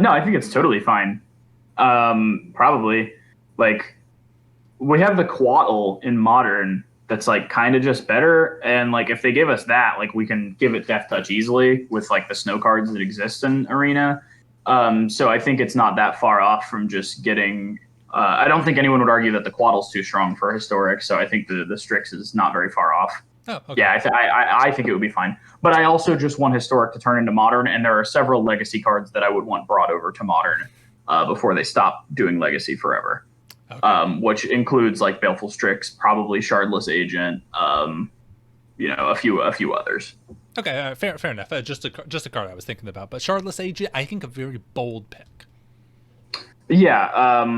I think it's totally fine. Probably. Like, we have the Quattle in Modern that's, like, kind of just better, and, like, if they give us that, like, we can give it Death Touch easily with, like, the snow cards that exist in Arena. So I think it's not that far off from just getting... I don't think anyone would argue that the Quattle's too strong for Historic, so I think the Strix is not very far off. Oh, okay. Yeah, I think it would be fine. But I also just want Historic to turn into Modern, and there are several Legacy cards that I would want brought over to Modern before they stop doing Legacy forever. Okay. Which includes like Baleful Strix, probably Shardless Agent, a few others. Okay, fair enough. Just a card I was thinking about, but Shardless Agent, I think a very bold pick. Yeah,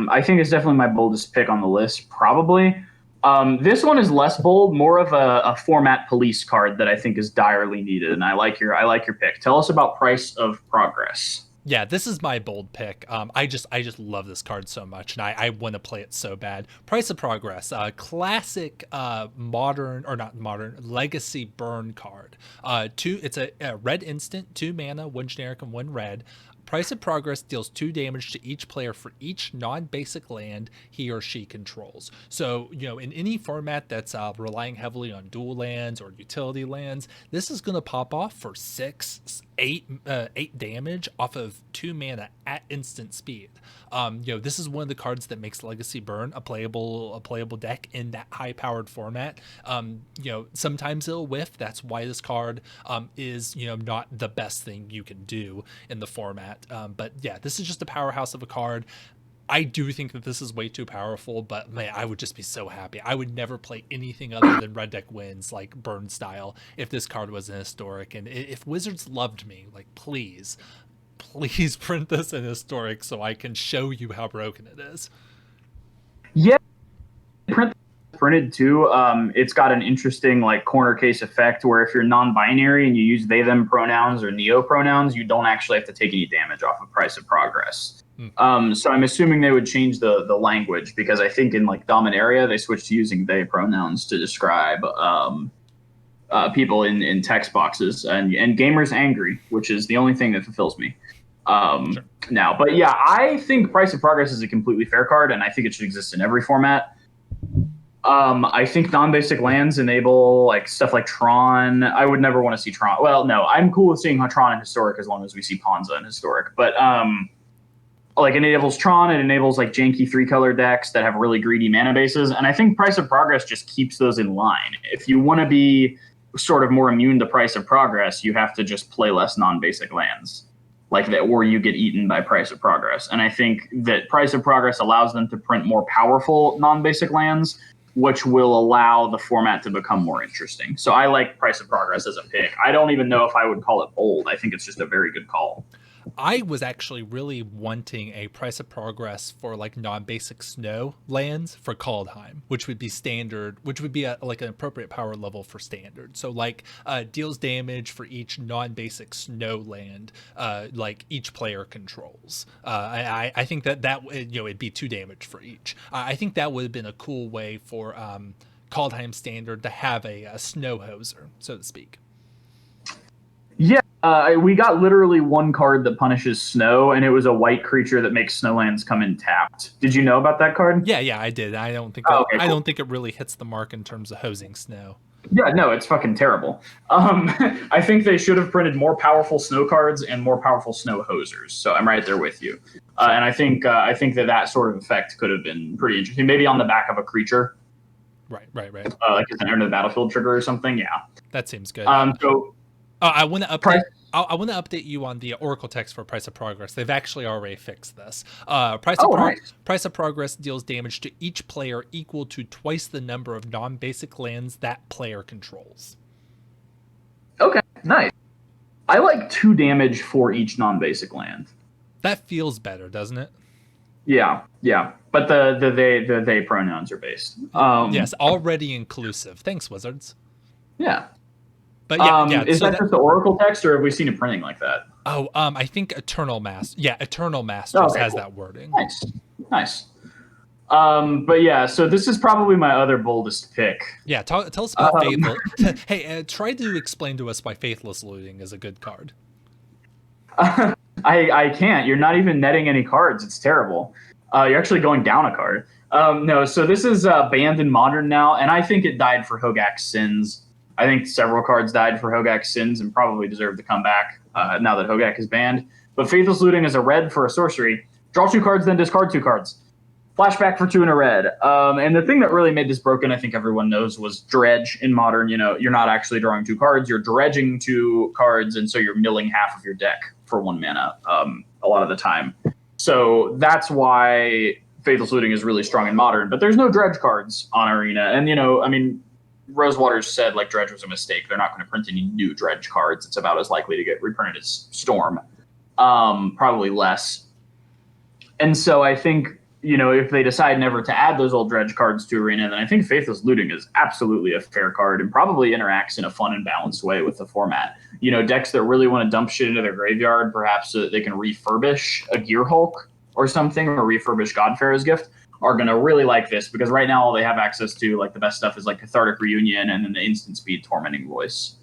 I think it's definitely my boldest pick on the list, probably. This one is less bold, more of a format police card that I think is direly needed, and I like your pick. Tell us about Price of Progress. Yeah, this is my bold pick. I just love this card so much, and I want to play it so bad. Price of Progress, classic legacy burn card. It's a red instant, 2 mana, 1 generic and 1 red. Price of Progress deals 2 damage to each player for each non-basic land he or she controls. So, in any format that's relying heavily on dual lands or utility lands, this is going to pop off for 8 damage off of 2 mana at instant speed. This is one of the cards that makes Legacy Burn a playable deck in that high-powered format. Sometimes it'll whiff. That's why this card is not the best thing you can do in the format. But yeah, this is just a powerhouse of a card. I do think that this is way too powerful, but man, I would just be so happy. I would never play anything other than Red Deck Wins, like Burn style, if this card was an historic. And if Wizards loved me, like, please print this in historic so I can show you how broken it is. Yeah, printed too. It's got an interesting like corner case effect where if you're non-binary and you use they them pronouns or neo pronouns, you don't actually have to take any damage off of Price of Progress. So I'm assuming they would change the language, because I think in like Dominaria they switched to using they pronouns to describe people in text boxes, and gamers angry, which is the only thing that fulfills me Sure. now. But yeah, I think Price of Progress is a completely fair card, and I think it should exist in every format. I think non-basic lands enable like stuff like Tron. I would never want to see Tron. Well, no, I'm cool with seeing Tron in historic as long as we see Ponza in historic. But like it enables Tron, it enables like janky 3-color decks that have really greedy mana bases, and I think Price of Progress just keeps those in line. If you want to be sort of more immune to Price of Progress, you have to just play less non-basic lands like that, or you get eaten by Price of Progress. And I think that Price of Progress allows them to print more powerful non-basic lands, which will allow the format to become more interesting. So I like Price of Progress as a pick. I don't even know if I would call it bold. I think it's just a very good call. I was actually really wanting a Price of Progress for like non-basic snow lands for Kaldheim, which would be standard, which would be like an appropriate power level for standard. So like deals damage for each non-basic snow land, like each player controls. I think that it'd be 2 damage for each. I think that would have been a cool way for Kaldheim standard to have a snow hoser, so to speak. Yeah, we got literally one card that punishes snow, and it was a white creature that makes snowlands come in tapped. Did you know about that card? Yeah, I did. I don't think I don't think it really hits the mark in terms of hosing snow. Yeah, no, it's fucking terrible. I think they should have printed more powerful snow cards and more powerful snow hosers. So I'm right there with you. And I think that sort of effect could have been pretty interesting. Maybe on the back of a creature. Right. Like as an enter the battlefield trigger or something. Yeah, that seems good. I want to update. I want to update you on the Oracle text for Price of Progress. They've actually already fixed this. Price of Progress deals damage to each player equal to twice the number of non-basic lands that player controls. Okay, nice. I like 2 damage for each non-basic land. That feels better, doesn't it? Yeah. But the they pronouns are based. Yes, already inclusive. Thanks, Wizards. Yeah. But yeah. Is that just the Oracle text, or have we seen it printing like that? Oh, I think Eternal Masters has that wording. Nice. But yeah, so this is probably my other boldest pick. Yeah, tell us about Faithless. Hey, try to explain to us why Faithless Looting is a good card. I can't. You're not even netting any cards. It's terrible. You're actually going down a card. No, so this is banned in Modern now, and I think it died for Hogak's Sins. I think several cards died for Hogak's Sins and probably deserve to come back now that Hogak is banned. But Faithless Looting is a red for a sorcery. Draw 2 cards, then discard 2 cards. Flashback for 2 and a red. And the thing that really made this broken, I think everyone knows, was dredge in Modern. You're not actually drawing 2 cards. You're dredging 2 cards, and so you're milling half of your deck for 1 mana a lot of the time. So that's why Faithless Looting is really strong in Modern. But there's no dredge cards on Arena. And, Rosewaters said like dredge was a mistake. They're not going to print any new dredge cards. It's about as likely to get reprinted as Storm, probably less. And so I think if they decide never to add those old dredge cards to Arena, then I think Faithless Looting is absolutely a fair card and probably interacts in a fun and balanced way with the format. Decks that really want to dump shit into their graveyard, perhaps so that they can refurbish a Gear Hulk or something, or refurbish Godfarer's Gift, are going to really like this, because right now all they have access to, like the best stuff, is like Cathartic Reunion and then the instant speed Tormenting Voice.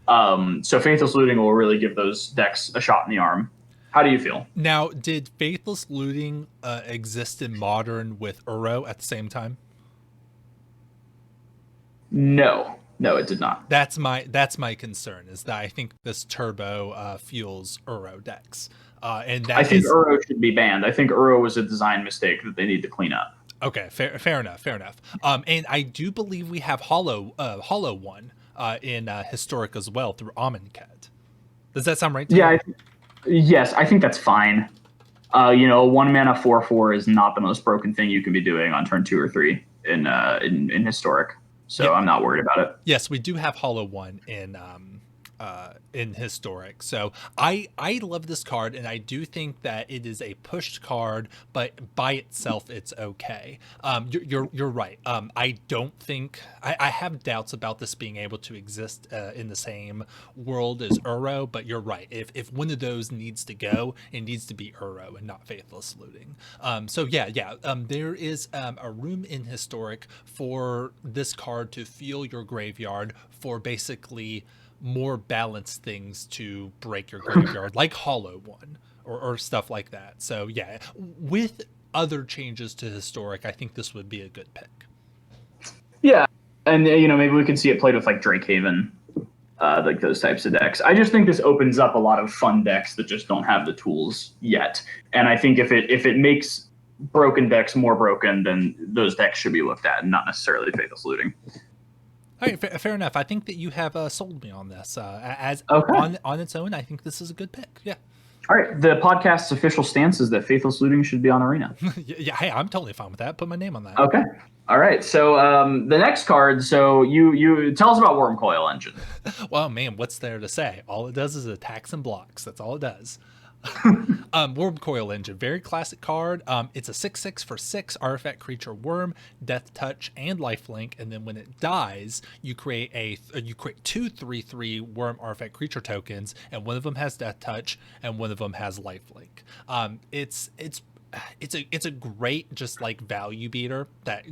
So Faithless Looting will really give those decks a shot in the arm. How do you feel? Now, did Faithless Looting exist in Modern with Uro at the same time? No, no, it did not. That's my concern, is that I think this turbo fuels Uro decks, and I that think is Uro should be banned. I think Uro was a design mistake that they need to clean up. okay. Fair enough. Fair enough. And I do believe we have Hollow One in Historic as well through Amonkhet. Does that sound right to Yeah, you? yes, I think that's fine. A 1 mana 4/4 is not the most broken thing you can be doing on turn 2 or 3 in historic. Yeah. So I'm not worried about it. Yes, we do have Hollow One in Historic. So I love this card, and I do think that it is a pushed card, but by itself it's okay. You're right. I don't think I have doubts about this being able to exist in the same world as Uro, but you're right. If one of those needs to go, it needs to be Uro and not Faithless Looting. So yeah. There is a room in Historic for this card to fuel your graveyard for basically more balanced things to break your graveyard, like Hollow One or stuff like that. So yeah, with other changes to Historic, I think this would be a good pick. Yeah, and maybe we can see it played with like Drakehaven, like those types of decks. I just think this opens up a lot of fun decks that just don't have the tools yet. And I think if it makes broken decks more broken, then those decks should be looked at, and not necessarily Faithless Looting. All right, fair enough. I think that you have sold me on this. As Okay. on its own, I think this is a good pick. Yeah, All right. The podcast's official stance is that Faithless Looting should be on Arena. yeah. Hey, I'm totally fine with that. Put my name on that. Okay. All right. So the next card. So you tell us about Wormcoil Engine. Well, man, what's there to say? All it does is attacks and blocks. That's all it does. Worm Coil Engine, very classic card. It's a 6/6 for 6 artifact creature worm, death touch, and lifelink. And then when it dies, you create two 3/3 worm artifact creature tokens, and one of them has death touch, and one of them has lifelink. It's a great just like value beater that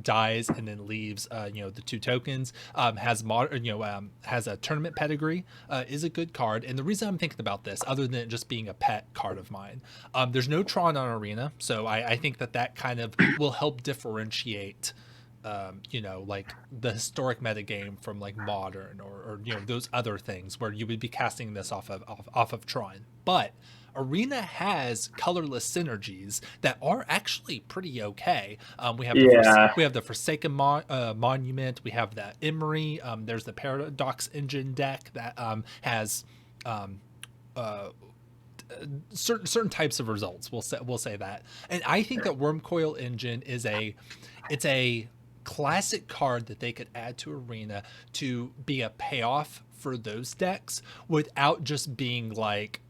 dies and then leaves the two tokens. Has a tournament pedigree. Is a good card. And the reason I'm thinking about this, other than it just being a pet card of mine, there's no Tron on Arena, so I think that kind of will help differentiate like the historic metagame from like modern or those other things where you would be casting this off of Tron. But Arena has colorless synergies that are actually pretty okay. We have the Forsaken Monument. We have the Emery. There's the Paradox Engine deck that has certain types of results. We'll say that. And I think that Wormcoil Engine is a classic card that they could add to Arena to be a payoff for those decks without just being like,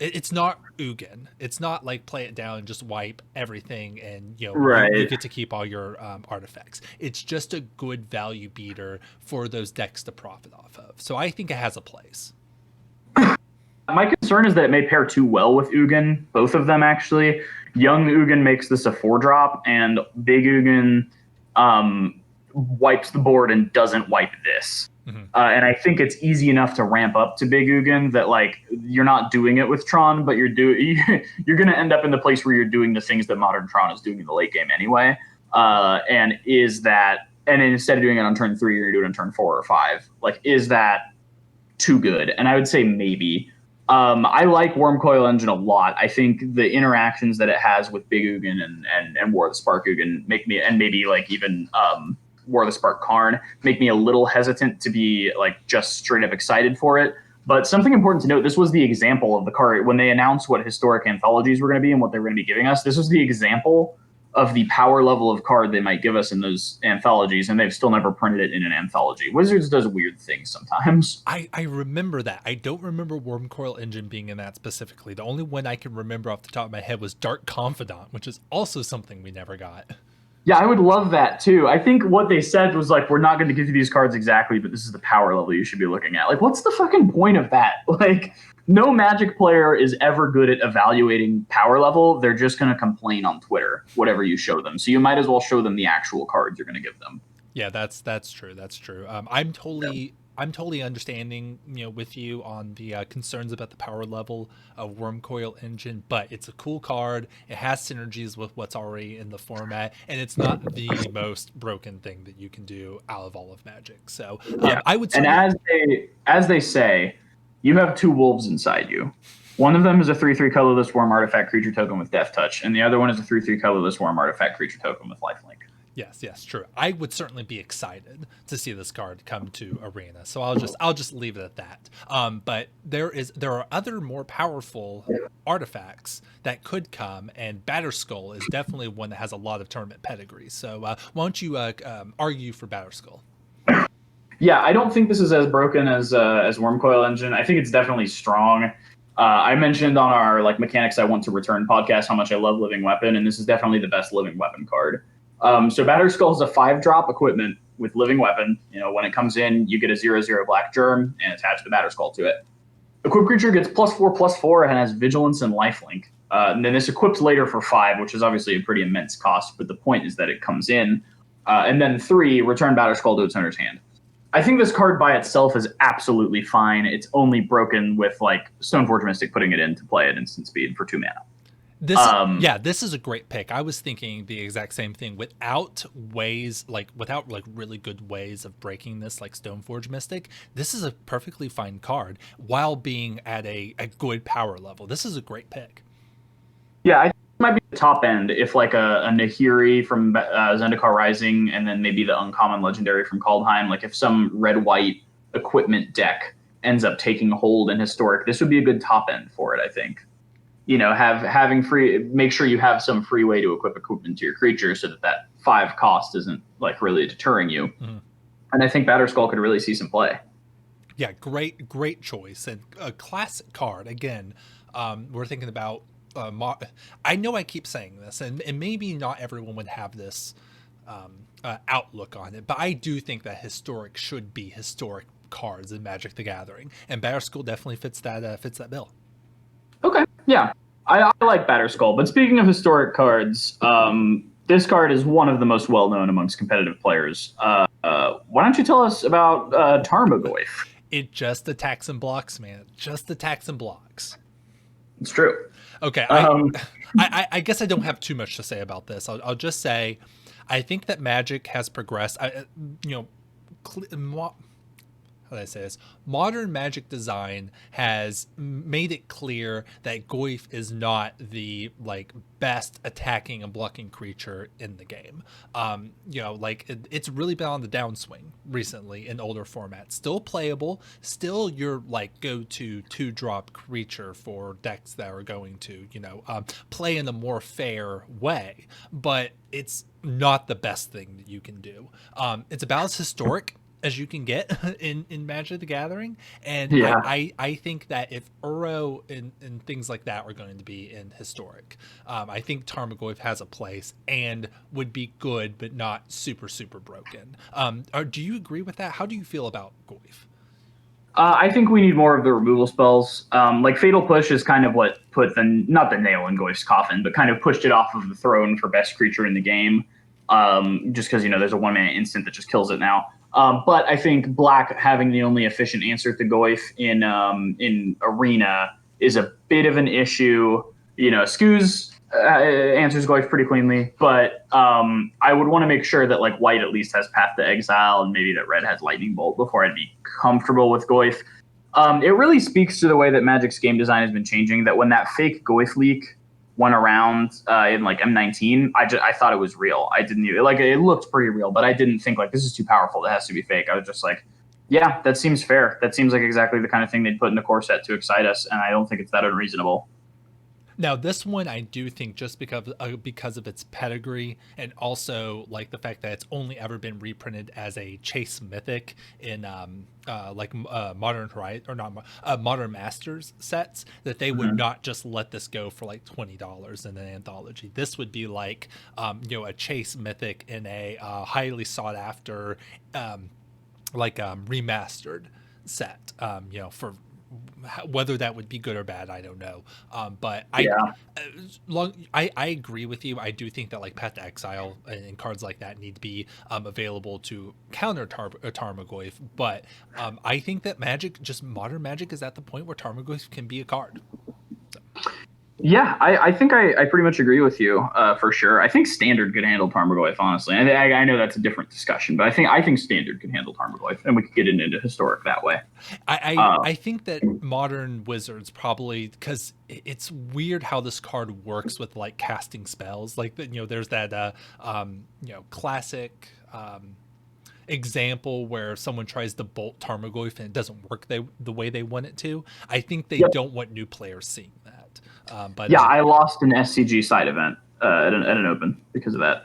it's not Ugin. It's not like play it down and just wipe everything and you get to keep all your artifacts. It's just a good value beater for those decks to profit off of. So I think it has a place. My concern is that it may pair too well with Ugin, both of them actually. Young Ugin makes this a 4-drop, and Big Ugin wipes the board and doesn't wipe this. Mm-hmm. And I think it's easy enough to ramp up to Big Ugin that like you're not doing it with Tron, but you're going to end up in the place where you're doing the things that modern Tron is doing in the late game anyway. And instead of doing it on turn 3, you're going to do it on turn 4 or 5. Like, is that too good? And I would say maybe. I like Wormcoil Engine a lot. I think the interactions that it has with Big Ugin and War of the Spark Ugin make me, and maybe like even War of the Spark Karn, make me a little hesitant to be like just straight up excited for it. But something important to note, this was the example of the card when they announced what historic anthologies were going to be and what they were going to be giving us. This was the example of the power level of card they might give us in those anthologies, and they've still never printed it in an anthology. Wizards does weird things sometimes. I remember that. I don't remember Wormcoil Engine being in that specifically. The only one I can remember off the top of my head was Dark Confidant, which is also something we never got. Yeah, I would love that too. I think what they said was like, we're not going to give you these cards exactly, but this is the power level you should be looking at. Like, what's the fucking point of that? Like, no Magic player is ever good at evaluating power level. They're just going to complain on Twitter, whatever you show them. So you might as well show them the actual cards you're going to give them. Yeah, that's true. That's true. I'm totally I'm totally understanding, with you on the concerns about the power level of Wormcoil Engine, but it's a cool card. It has synergies with what's already in the format, and it's not the most broken thing that you can do out of all of Magic. So Yeah. I would And certainly. as they say, you have two wolves inside you. One of them is a 3/3 colorless worm artifact creature token with Death Touch, and the other one is a 3/3 colorless worm artifact creature token with Lifelink. Yes, true. I would certainly be excited to see this card come to Arena. So I'll just leave it at that. But there are other more powerful artifacts that could come, and Batterskull is definitely one that has a lot of tournament pedigree. So why don't you argue for Batterskull? Yeah, I don't think this is as broken as Wormcoil Engine. I think it's definitely strong. I mentioned on our like Mechanics I Want to Return podcast how much I love Living Weapon, and this is definitely the best Living Weapon card. So Batterskull is a 5-drop equipment with Living Weapon. When it comes in, you get a 0/0 black germ and attach the Batterskull to it. Equipped creature gets +4/+4 and has Vigilance and Lifelink. And then this equips later for 5, which is obviously a pretty immense cost, but the point is that it comes in. And then 3, return Batterskull to its owner's hand. I think this card by itself is absolutely fine. It's only broken with like Stoneforge Mystic putting it in to play at instant speed for 2 mana. This is a great pick. I was thinking the exact same thing. Without really good ways of breaking this, like Stoneforge Mystic, this is a perfectly fine card while being at a good power level. This is a great pick. Yeah, I think it might be the top end if like a Nahiri from Zendikar Rising, and then maybe the uncommon legendary from Kaldheim. Like if some red-white equipment deck ends up taking hold in Historic, this would be a good top end for it, I think. Having free, make sure you have some free way to equip equipment to your creature so that 5 cost isn't like really deterring you. Mm-hmm. And I think Batterskull could really see some play. Yeah, great choice, and a classic card. Again, we're thinking about. I know I keep saying this, and maybe not everyone would have this outlook on it, but I do think that Historic should be historic cards in Magic the Gathering, and Batterskull definitely fits that bill. Okay, yeah, I like Batterskull. But speaking of historic cards, this card is one of the most well-known amongst competitive players. Why don't you tell us about Tarmogoyf? It just attacks and blocks, man. Just attacks and blocks. It's true. Okay, I guess I don't have too much to say about this. I'll just say, I think that Magic has progressed. How do I say this? Modern Magic design has made it clear that Goyf is not the best attacking and blocking creature in the game. It's really been on the downswing recently in older formats. Still playable, still your go-to 2-drop creature for decks that are going to play in a more fair way, but it's not the best thing that you can do. It's about as historic as you can get in Magic the Gathering, and yeah. I think that if Uro and things like that are going to be in Historic, I think Tarmogoyf has a place and would be good, but not super broken. Do you agree with that? How do you feel about Goyf? I think we need more of the removal spells. Fatal Push is kind of what put not the nail in Goyf's coffin, but kind of pushed it off of the throne for best creature in the game. Just because there's a 1-mana instant that just kills it now. But I think Black having the only efficient answer to Goyf in Arena is a bit of an issue. Skooz answers Goyf pretty cleanly, but I would want to make sure that White at least has Path to Exile, and maybe that Red has Lightning Bolt before I'd be comfortable with Goyf. It really speaks to the way that Magic's game design has been changing, that when that fake Goyf leak went around in M19, I thought it was real. I didn't it looked pretty real, but I didn't think this is too powerful. It has to be fake. I was just yeah, that seems fair. That seems like exactly the kind of thing they'd put in the core set to excite us, and I don't think it's that unreasonable. Now, this one I do think just because of its pedigree, and also the fact that it's only ever been reprinted as a Chase Mythic in Modern Horizon or not Modern Masters sets, that they would not just let this go for $20 in an anthology. This would be a Chase Mythic in a highly sought after remastered set, for whether that would be good or bad, I don't know. But Yeah. I agree with you. I do think that like Path to Exile and cards like that need to be available to counter Tarmogoyf. But I think that Magic, just modern Magic, is at the point where Tarmogoyf can be a card. Yeah, I think I pretty much agree with you for sure. I think Standard could handle Tarmogoyf, honestly. And I know that's a different discussion, but I think Standard could handle Tarmogoyf, and we could get into Historic that way. I think that modern Wizards probably, because it's weird how this card works with like casting spells. Like, there's that classic example where someone tries to bolt Tarmogoyf and it doesn't work the way they want it to. I think they don't want new players seeing that. But yeah, I lost an SCG side event at an open because of that.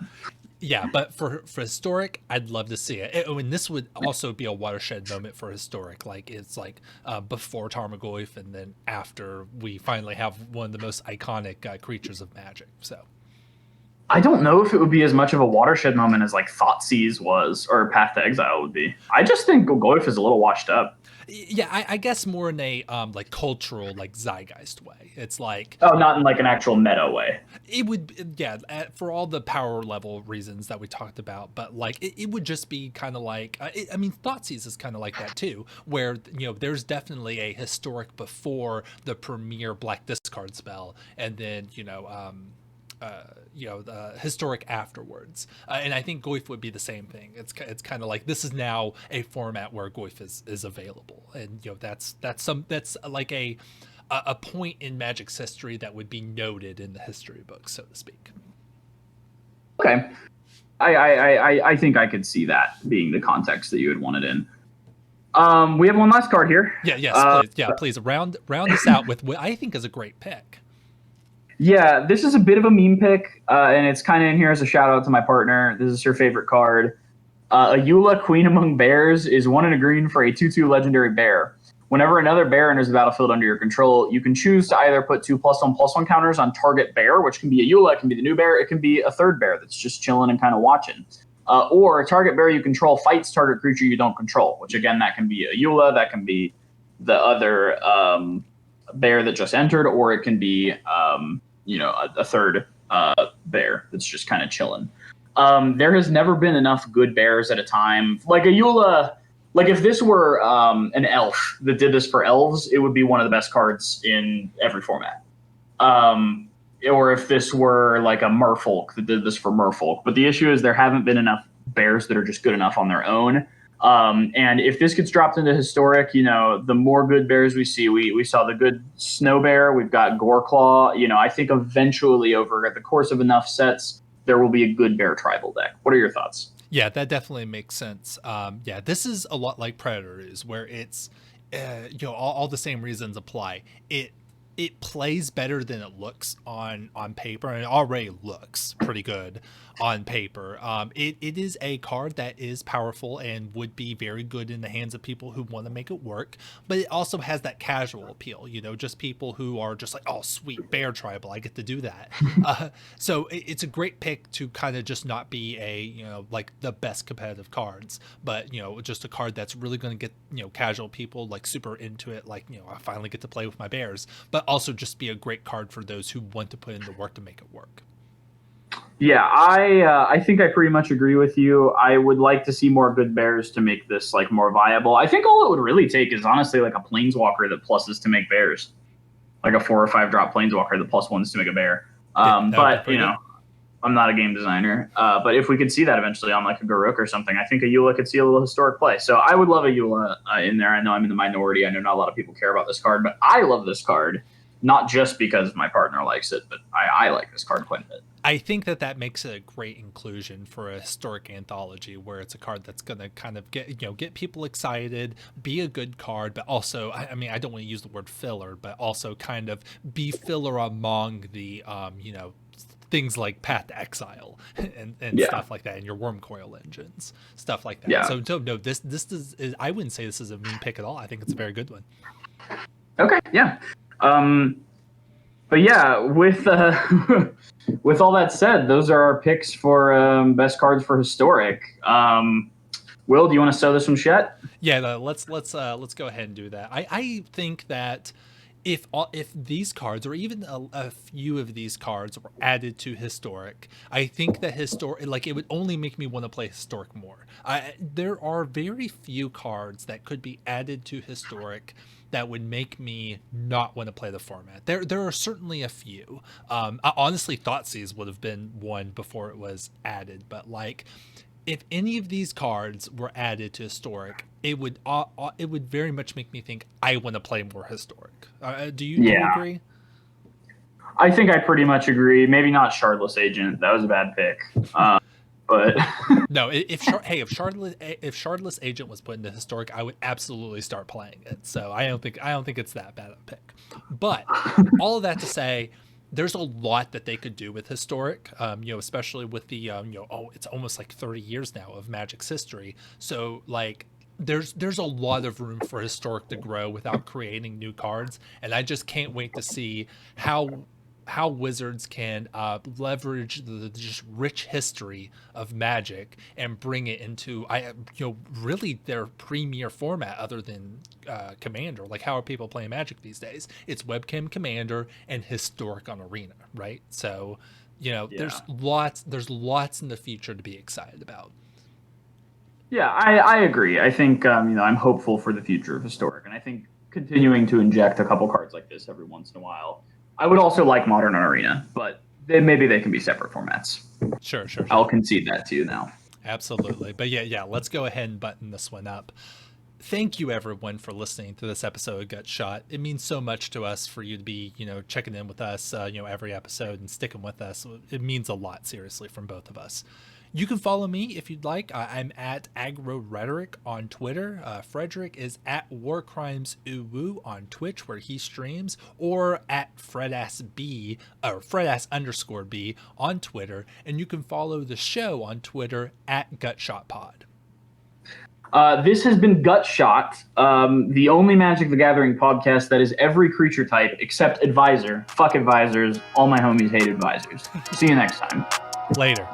Yeah, but for Historic, I'd love to see it. And this would also be a watershed moment for Historic. Like, it's like before Tarmogoyf and then after we finally have one of the most iconic creatures of Magic. So I don't know if it would be as much of a watershed moment as like Thoughtseize was or Path to Exile would be. I just think Golgoyf is a little washed up. Yeah, I guess more in a like cultural, like zeitgeist way. It's like, oh, not in like an actual meta way. It would, yeah, for all the power level reasons that we talked about, but like it would just be kind of like, I mean, Thoughtseize is kind of like that too, where there's definitely a historic before the premier black discard spell, and then the historic afterwards, and I think Goyf would be the same thing. It's kind of like this is now a format where Goyf is available, and that's like a point in Magic's history that would be noted in the history books, so to speak. Okay, I think I could see that being the context that you would want it in. We have one last card here. Please round this out with what I think is a great pick. Yeah, this is a bit of a meme pick, and it's kind of in here as a shout out to my partner. This is her favorite card. Ayula, Queen Among Bears, is 1 and a green for a 2/2 legendary bear. Whenever another bear enters the battlefield under your control, you can choose to either put 2+1/+1 counters on target bear, which can be Ayula, it can be the new bear, it can be a third bear that's just chilling and kind of watching. Or a target bear you control fights target creature you don't control, which again, that can be Ayula, that can be the other bear that just entered, or it can be a third bear that's just kind of chilling. There has never been enough good bears at a time. Like Ayula, like if this were an elf that did this for elves, it would be one of the best cards in every format. Or if this were like a merfolk that did this for merfolk. But the issue is there haven't been enough bears that are just good enough on their own. And if this gets dropped into historic, the more good bears we see, we saw the good snow bear, we've got Goreclaw. I think eventually over the course of enough sets, there will be a good bear tribal deck. What are your thoughts? Yeah, that definitely makes sense. This is a lot like Predator is, where it's, all the same reasons apply. It plays better than it looks on paper, and it already looks pretty good on paper. It is a card that is powerful and would be very good in the hands of people who want to make it work, but it also has that casual appeal, just people who are just like, oh, sweet, bear tribal, I get to do that. So it's a great pick to kind of just not be a, like the best competitive cards, but, just a card that's really going to get, casual people like super into it. Like, I finally get to play with my bears, but also just be a great card for those who want to put in the work to make it work. Yeah, I think I pretty much agree with you. I would like to see more good bears to make this like more viable. I think all it would really take is honestly like a planeswalker that pluses to make bears, like a 4 or 5 drop planeswalker that +1s to make a bear. But I'm not a game designer. But if we could see that eventually on like a Garruk or something, I think Ayula could see a little historic play. So I would love Ayula in there. I know I'm in the minority. I know not a lot of people care about this card, but I love this card. Not just because my partner likes it, but I like this card quite a bit. I think that makes it a great inclusion for a historic anthology, where it's a card that's going to kind of get people excited, be a good card, but also, I mean, I don't want to use the word filler, but also kind of be filler among the, things like Path to Exile and stuff like that, and your Worm Coil engines, stuff like that. Yeah. So no, this is, I wouldn't say this is a mean pick at all. I think it's a very good one. Okay, yeah. But yeah, with with all that said, those are our picks for best cards for historic. Will, do you want to sew this one shut? Yeah, let's go ahead and do that. I think that if these cards or even a few of these cards were added to historic, I think that historic, like, it would only make me want to play historic more. There are very few cards that could be added to historic that would make me not want to play the format. There are certainly a few. I honestly thought Thoughtseize would have been one before it was added, but like, if any of these cards were added to historic, it would very much make me think I want to play more historic. Do you agree? I think I pretty much agree. Maybe not Shardless Agent. That was a bad pick. But no, if Shardless Agent was put into historic, I would absolutely start playing it. So I don't think it's that bad of a pick. But all of that to say, there's a lot that they could do with historic, especially with the it's almost like 30 years now of Magic's history. So like there's a lot of room for historic to grow without creating new cards, and I just can't wait to see how Wizards can leverage the just rich history of Magic and bring it into really their premier format other than Commander. Like, how are people playing Magic these days? It's webcam Commander and historic on Arena, right? So there's lots in the future to be excited about. Yeah, I agree. I think I'm hopeful for the future of historic, and I think continuing to inject a couple cards like this every once in a while. I would also like Modern on Arena, but maybe they can be separate formats. Sure. I'll concede that to you now. Absolutely. But yeah, let's go ahead and button this one up. Thank you, everyone, for listening to this episode of Gut Shot. It means so much to us for you to be, checking in with us, every episode and sticking with us. It means a lot, seriously, from both of us. You can follow me if you'd like. I'm at Aggro Rhetoric on Twitter. Frederick is at WarCrimesUwu on Twitch, where he streams, or at FredAssB, or FredAss_B on Twitter. And you can follow the show on Twitter at GutShotPod. This has been Gut Shot, the only Magic the Gathering podcast that is every creature type except Advisor. Fuck Advisors. All my homies hate Advisors. See you next time. Later.